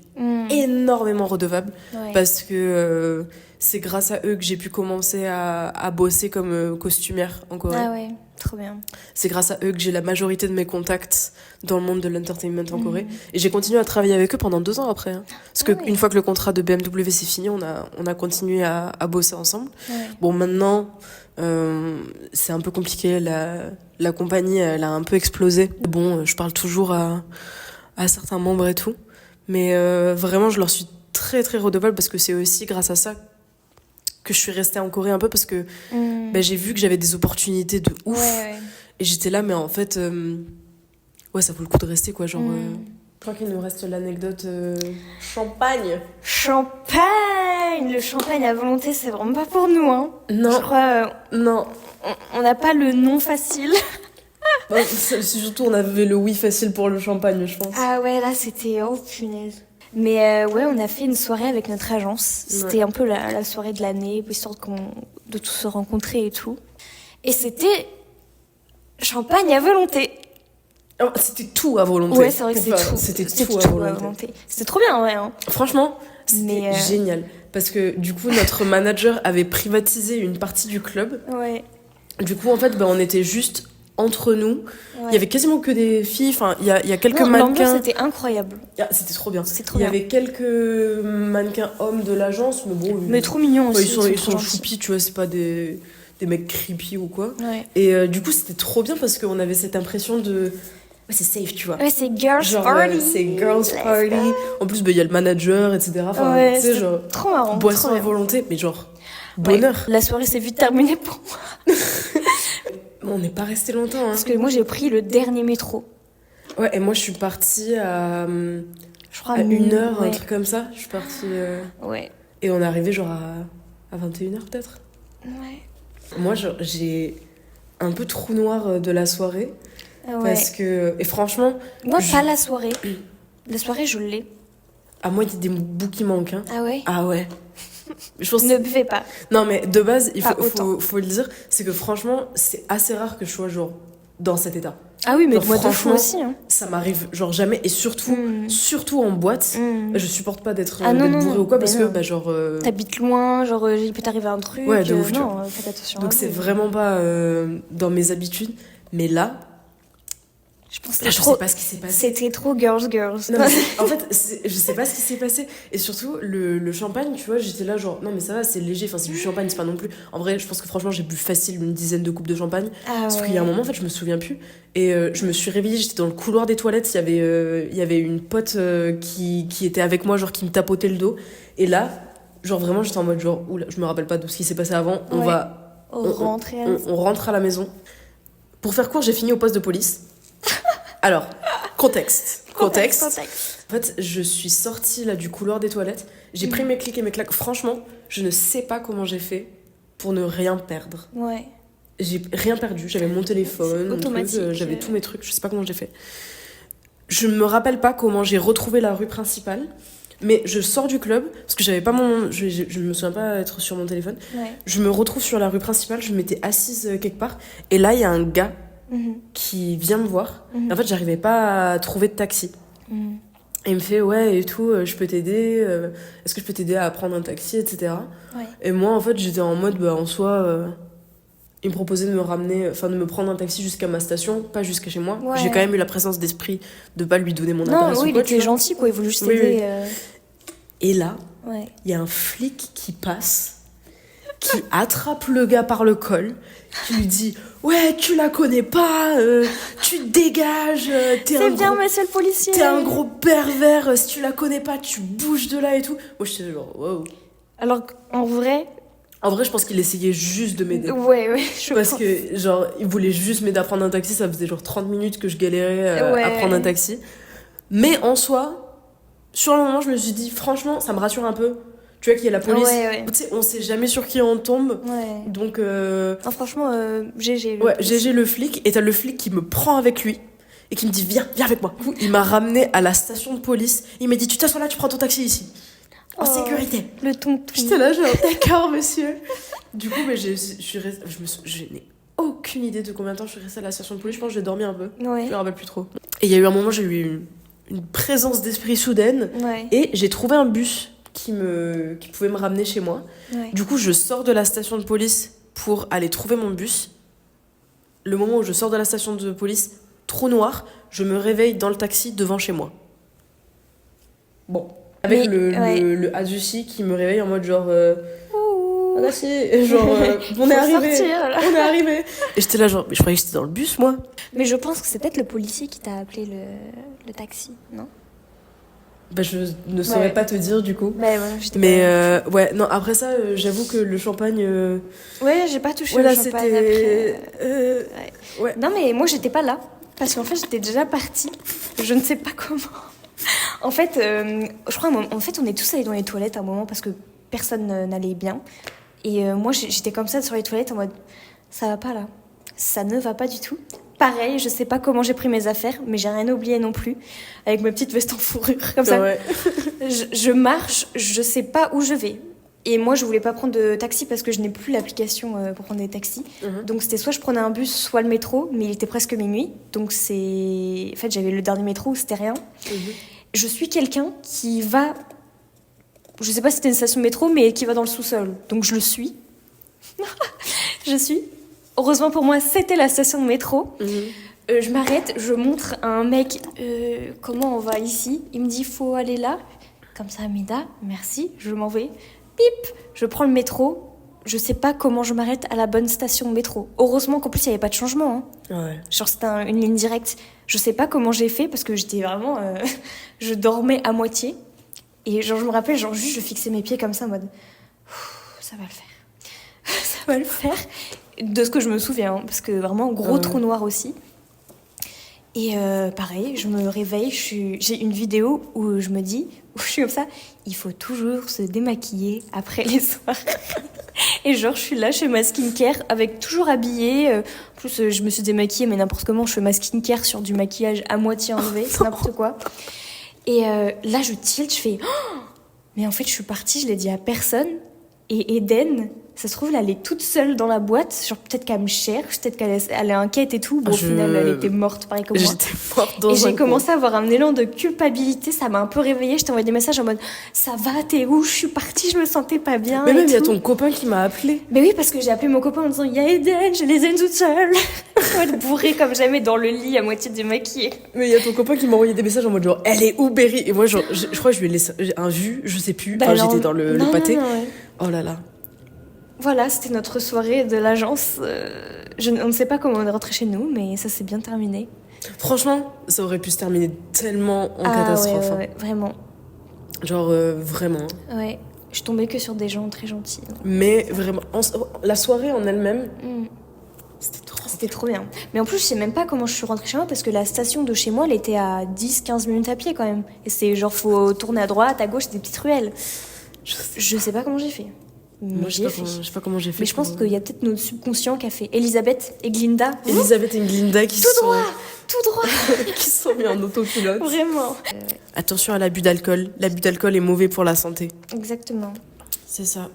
énormément redevable.
Ouais.
Parce que c'est grâce à eux que j'ai pu commencer à bosser comme costumière en Corée.
Ah ouais, trop bien.
C'est grâce à eux que j'ai la majorité de mes contacts dans le monde de l'entertainment en Corée. Et j'ai continué à travailler avec eux pendant 2 ans après. Hein. Parce que une fois que le contrat de BMW s'est fini, on a continué à bosser ensemble.
Ouais.
Bon, maintenant, c'est un peu compliqué. La compagnie, elle a un peu explosé. Bon, je parle toujours à certains membres et tout. Mais vraiment, je leur suis très, très redevable parce que c'est aussi grâce à ça que je suis restée en Corée un peu parce que j'ai vu que j'avais des opportunités de ouf.
Ouais.
Et j'étais là, mais en fait, ça vaut le coup de rester, quoi. Genre, je crois qu'il nous reste l'anecdote champagne.
Champagne! Le champagne à volonté, c'est vraiment pas pour nous, hein.
Non.
Je crois,
Non.
on n'a pas le nom facile.
C'est surtout, on avait le oui facile pour le champagne, je pense.
Ah ouais, là, c'était... Oh, punaise. Mais on a fait une soirée avec notre agence. C'était un peu la soirée de l'année, histoire de tous se rencontrer et tout. Et c'était champagne à volonté.
Oh, c'était tout à volonté.
Ouais, c'est vrai que c'était tout à volonté. C'était trop bien, ouais. Hein.
Franchement, c'était génial. Parce que du coup, notre manager avait privatisé une partie du club.
Ouais.
Du coup, en fait, on était juste entre nous. Ouais. Il y avait quasiment que des filles. Enfin, il y a quelques mannequins.
L'ambiance était incroyable.
C'était trop bien.
Il
y avait quelques mannequins hommes de l'agence, mais bon.
Mais trop mignons aussi.
Ils sont choupis, tu vois, c'est pas des mecs creepy ou quoi.
Ouais.
Et du coup, c'était trop bien parce qu'on avait cette impression de. Ouais, c'est safe, tu vois.
Ouais, c'est girls party.
C'est girls party. En plus, il y a le manager, etc. Enfin,
ouais,
tu sais, genre.
Trop marrant.
Boisson à volonté, mais genre. Bonheur.
Ouais, la soirée s'est vite terminée pour moi.
On n'est pas resté longtemps. Hein.
Parce que moi, j'ai pris le dernier métro.
Ouais, et moi, je suis partie à. Je crois à 1h, un truc comme ça. Je suis partie.
Ouais.
Et on est arrivé genre à 21h peut-être.
Ouais.
Moi, j'ai un peu trou noir de la soirée.
Ouais.
Parce que. Et franchement.
Moi, pas la soirée. La soirée, je l'ai.
Ah, moi, il y a des bouts qui manquent. Hein.
Ah ouais?
Ah ouais. Je pense
ne buvez pas.
Non, mais de base, il faut le dire, c'est que franchement, c'est assez rare que je sois genre dans cet état.
Ah oui, mais
genre,
moi, franchement aussi. Hein.
Ça m'arrive genre jamais. Et surtout en boîte, je supporte pas d'être bourrée ou quoi, parce que genre.
T'habites loin, genre il peut t'arriver un truc.
Ouais, de ouf.
Non, faites attention.
Donc c'est vraiment pas dans mes habitudes. Mais là.
Je pense
je sais pas ce qui s'est passé.
C'était trop girls.
Non, en fait, je sais pas ce qui s'est passé. Et surtout, le champagne, tu vois, j'étais là genre, non mais ça va, c'est léger. Enfin, c'est du champagne, c'est pas non plus. En vrai, je pense que franchement, j'ai bu facile une dizaine de coupes de champagne. Sauf qu'il y a un moment, en fait, je me souviens plus. Et je me suis réveillée, j'étais dans le couloir des toilettes. Il y avait une pote qui était avec moi, genre qui me tapotait le dos. Et là, genre vraiment, j'étais en mode genre, oula, je me rappelle pas de ce qui s'est passé avant. On rentre à la maison. Pour faire court, j'ai fini au poste de police. Alors, Contexte.
Contexte.
En fait, je suis sortie là du couloir des toilettes. J'ai pris mes clics et mes claques. Franchement, je ne sais pas comment j'ai fait pour ne rien perdre.
Ouais.
J'ai rien perdu. J'avais mon téléphone, mon truc, j'avais tous mes trucs. Je sais pas comment j'ai fait. Je me rappelle pas comment j'ai retrouvé la rue principale. Mais je sors du club, parce que j'avais pas mon... Je me souviens pas être sur mon téléphone.
Ouais.
Je me retrouve sur la rue principale, je m'étais assise quelque part. Et là, il y a un gars qui vient me voir. Et en fait, j'arrivais pas à trouver de taxi. Et il me fait, ouais, et tout, je peux t'aider. Est-ce que je peux t'aider à prendre un taxi, etc.
Ouais.
Et moi, en fait, j'étais en mode, bah, en soi... il me proposait de me ramener, enfin de me prendre un taxi jusqu'à ma station, pas jusqu'à chez moi.
Ouais.
J'ai quand même eu la présence d'esprit de pas lui donner mon
Non,
adresse
oui,
ou quoi,
il était gentil, quoi. Il voulait juste t'aider.
Et là,
Ouais.
il y a un flic qui passe, qui attrape le gars par le col, qui lui dit « Ouais, tu la connais pas, tu te dégages,
C'est bien, monsieur le policier.
t'es un gros pervers, si tu la connais pas, tu bouges de là et tout. » Moi, j'étais genre « Wow. »
Alors qu'en vrai...
En vrai, je pense qu'il essayait juste de m'aider.
Ouais, je
Parce
pense.
que, genre, il voulait juste m'aider à prendre un taxi. Ça faisait genre 30 minutes que je galérais à prendre un taxi. Mais en soi, sur le moment, je me suis dit, franchement, ça me rassure un peu. Tu vois qu'il y a la police.
Ouais.
Tu sais, on sait jamais sur qui on tombe.
Ouais.
Donc,
Non, franchement, GG.
ouais, GG le flic. Et t'as le flic qui me prend avec lui et qui me dit, viens avec moi. Du coup, il m'a ramené à la station de police. Il m'a dit, tu t'assois là, tu prends ton taxi ici. En sécurité.
Le tonton.
J'étais là, genre, d'accord, monsieur. Du coup, mais je n'ai aucune idée de combien de temps je suis restée à la station de police. Je pense que j'ai dormi un peu.
Ouais.
Je me rappelle plus trop. Et il y a eu un moment, j'ai eu une présence d'esprit soudaine.
Ouais.
Et j'ai trouvé un bus qui pouvait me ramener chez moi.
Ouais.
Du coup, je sors de la station de police pour aller trouver mon bus. Le moment où je sors de la station de police, trou noir, je me réveille dans le taxi devant chez moi. Bon. Avec le Azuchi qui me réveille en mode genre... Ah bah si, genre, on est arrivé. On est arrivé. Et j'étais là, genre, mais je croyais que j'étais dans le bus, moi.
Mais je pense que c'est peut-être le policier qui t'a appelé le taxi, non?
Bah, je ne saurais pas te dire, du coup.
Bah, voilà, j'étais
mais, ouais, non, après ça, j'avoue que le champagne.
Ouais, j'ai pas touché
voilà,
le champagne
c'était.
après.
Ouais.
Non, mais moi, j'étais pas là. Parce qu'en fait, j'étais déjà partie. Je ne sais pas comment. En fait, je crois, en fait, on est tous allés dans les toilettes à un moment parce que personne n'allait bien. Et moi, j'étais comme ça sur les toilettes en mode, ça va pas là. Ça ne va pas du tout. Pareil, je sais pas comment j'ai pris mes affaires, mais j'ai rien oublié non plus. Avec ma petite veste en fourrure, comme ça.
Ouais.
je marche, je sais pas où je vais. Et moi, je voulais pas prendre de taxi parce que je n'ai plus l'application pour prendre des taxis. Donc c'était soit je prenais un bus, soit le métro, mais il était presque minuit. Donc c'est... En fait, j'avais le dernier métro où c'était rien. Je suis quelqu'un qui va... Je sais pas si c'était une station de métro, mais qui va dans le sous-sol. Donc je le suis. Je suis. Heureusement pour moi, c'était la station de métro. Je m'arrête, je montre à un mec comment on va ici. Il me dit, faut aller là. Comme ça, Amida, merci, je m'en vais. Pip, je prends le métro. Je sais pas comment je m'arrête à la bonne station de métro. Heureusement qu'en plus, il n'y avait pas de changement.
Ouais.
Genre, c'était une ligne directe. Je sais pas comment j'ai fait parce que j'étais vraiment... je dormais à moitié. Et genre, je me rappelle, genre, juste, je fixais mes pieds comme ça en mode... Ça va le faire. Ça va le faire. De ce que je me souviens, hein, parce que vraiment, gros trou noir aussi. Et pareil, je me réveille, j'ai une vidéo où je me dis, où je suis comme ça, il faut toujours se démaquiller après les soirées. Et genre, je suis là chez ma skincare, avec toujours habillée. En plus, je me suis démaquillée, mais n'importe comment, je fais ma skincare sur du maquillage à moitié enlevé, c'est n'importe quoi. Et là, je tilt, je fais... Oh, mais en fait, je suis partie, je l'ai dit à personne. Et Eden, ça se trouve, là, elle est toute seule dans la boîte. Genre, peut-être qu'elle me cherche, peut-être qu'elle est inquiète et tout. Bon, au final, elle était morte, pareil comme moi.
J'étais morte dans
et j'ai commencé à avoir un élan de culpabilité. Ça m'a un peu réveillée. Je t'ai envoyé des messages en mode, ça va, t'es où? Je suis partie, je me sentais pas bien.
Mais même, il y a
tout.
ton copain qui m'a appelé.
Mais oui, parce que j'ai appelé mon copain en disant, il y a Eden, je les aime toute seule. Elle est bourrée comme jamais dans le lit, à moitié démaquillée.
Mais il y a ton copain qui m'a envoyé des messages en mode genre, elle est où, Berry? Et moi, genre, je crois que je lui ai laissé un vu, je sais plus. Enfin, j'étais dans le pâté.
Non.
Oh là là.
Voilà, c'était notre soirée de l'agence. On ne sait pas comment on est rentré chez nous, mais ça s'est bien terminé.
Franchement, ça aurait pu se terminer tellement en catastrophe.
Ouais, vraiment.
Genre, vraiment.
Ouais, je tombais que sur des gens très gentils.
Mais vraiment, la soirée en elle-même, c'était trop
C'était trop bien. Mais en plus, je sais même pas comment je suis rentrée chez moi parce que la station de chez moi, elle était à 10-15 minutes à pied quand même. Et c'est genre, faut tourner à droite, à gauche, c'est des petites ruelles. Je sais pas comment j'ai fait.
Moi, je sais pas comment j'ai fait.
Mais je pense qu'il y a peut-être notre subconscient qui a fait Elisabeth et Glinda.
Elisabeth et Glinda qui
tout droit,
qui sont mis en autopilote.
Vraiment.
Attention à l'abus d'alcool. L'abus d'alcool est mauvais pour la santé.
Exactement.
C'est ça.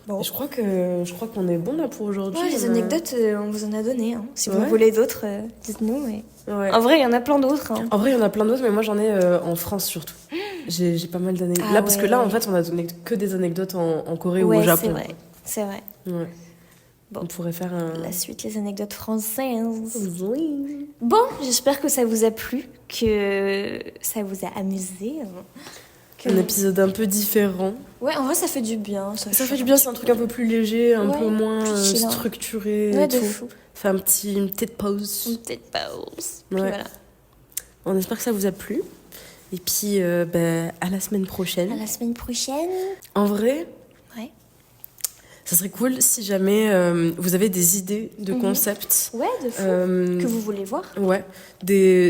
Bon.
Je crois qu'on est bon là pour aujourd'hui.
Ouais, les anecdotes, on vous en a donné. Hein. Si vous
Ouais.
voulez d'autres, dites-nous. Mais...
Ouais.
En vrai, il y en a plein d'autres. Hein.
En vrai, il y en a plein d'autres, mais moi j'en ai en France surtout. J'ai pas mal d'anecdotes.
Ah
là, parce que
ouais.
là, en fait, on a donné que des anecdotes en Corée ou
Ouais,
au Japon.
c'est vrai. C'est vrai.
Ouais.
Bon.
On pourrait faire un.
La suite, les anecdotes françaises.
Oui.
Bon, j'espère que ça vous a plu, que ça vous a amusé. Que...
Un épisode un peu différent.
Ouais, en vrai, ça fait du bien.
Ça fait du bien, c'est un truc un peu plus léger, un peu moins
plus chill, hein.
structuré.
Ouais,
et
de
tout.
fou.
Faire une petite pause.
Une petite pause. Puis
Ouais.
voilà.
On espère que ça vous a plu. Et puis, à la semaine prochaine.
À la semaine prochaine.
En vrai,
Ouais.
ça serait cool si jamais vous avez des idées de concepts.
Ouais, de fou.
Euh,
Que vous voulez voir.
Ouais,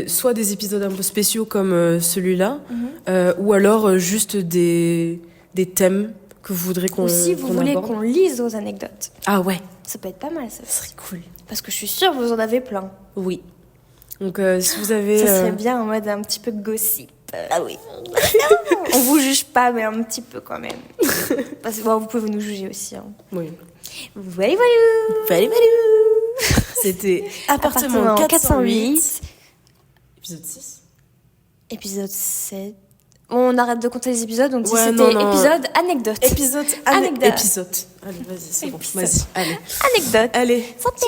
soit des épisodes un peu spéciaux comme celui-là,
Mhm.
ou alors juste des thèmes que vous voudrez qu'on
Ou si vous
qu'on
voulez
aborde.
qu'on lise vos anecdotes.
Ah ouais,
Ça peut être pas mal, ça.
ça serait cool.
Parce que je suis sûre que vous en avez plein.
Oui. Donc si vous avez...
Ça serait bien en mode un petit peu gossip.
Ah oui.
On vous juge pas, mais un petit peu quand même. Parce que bon, vous pouvez nous juger aussi. Hein.
Oui.
Voilà,
C'était Appartement 408. Épisode 6.
Épisode 7. On arrête de compter les épisodes, donc
Ouais,
c'était
non.
épisode anecdote.
Anecdote. Épisode. Allez, vas-y, c'est bon.
Épisode.
Vas-y, allez.
Anecdote.
Allez.
Santé.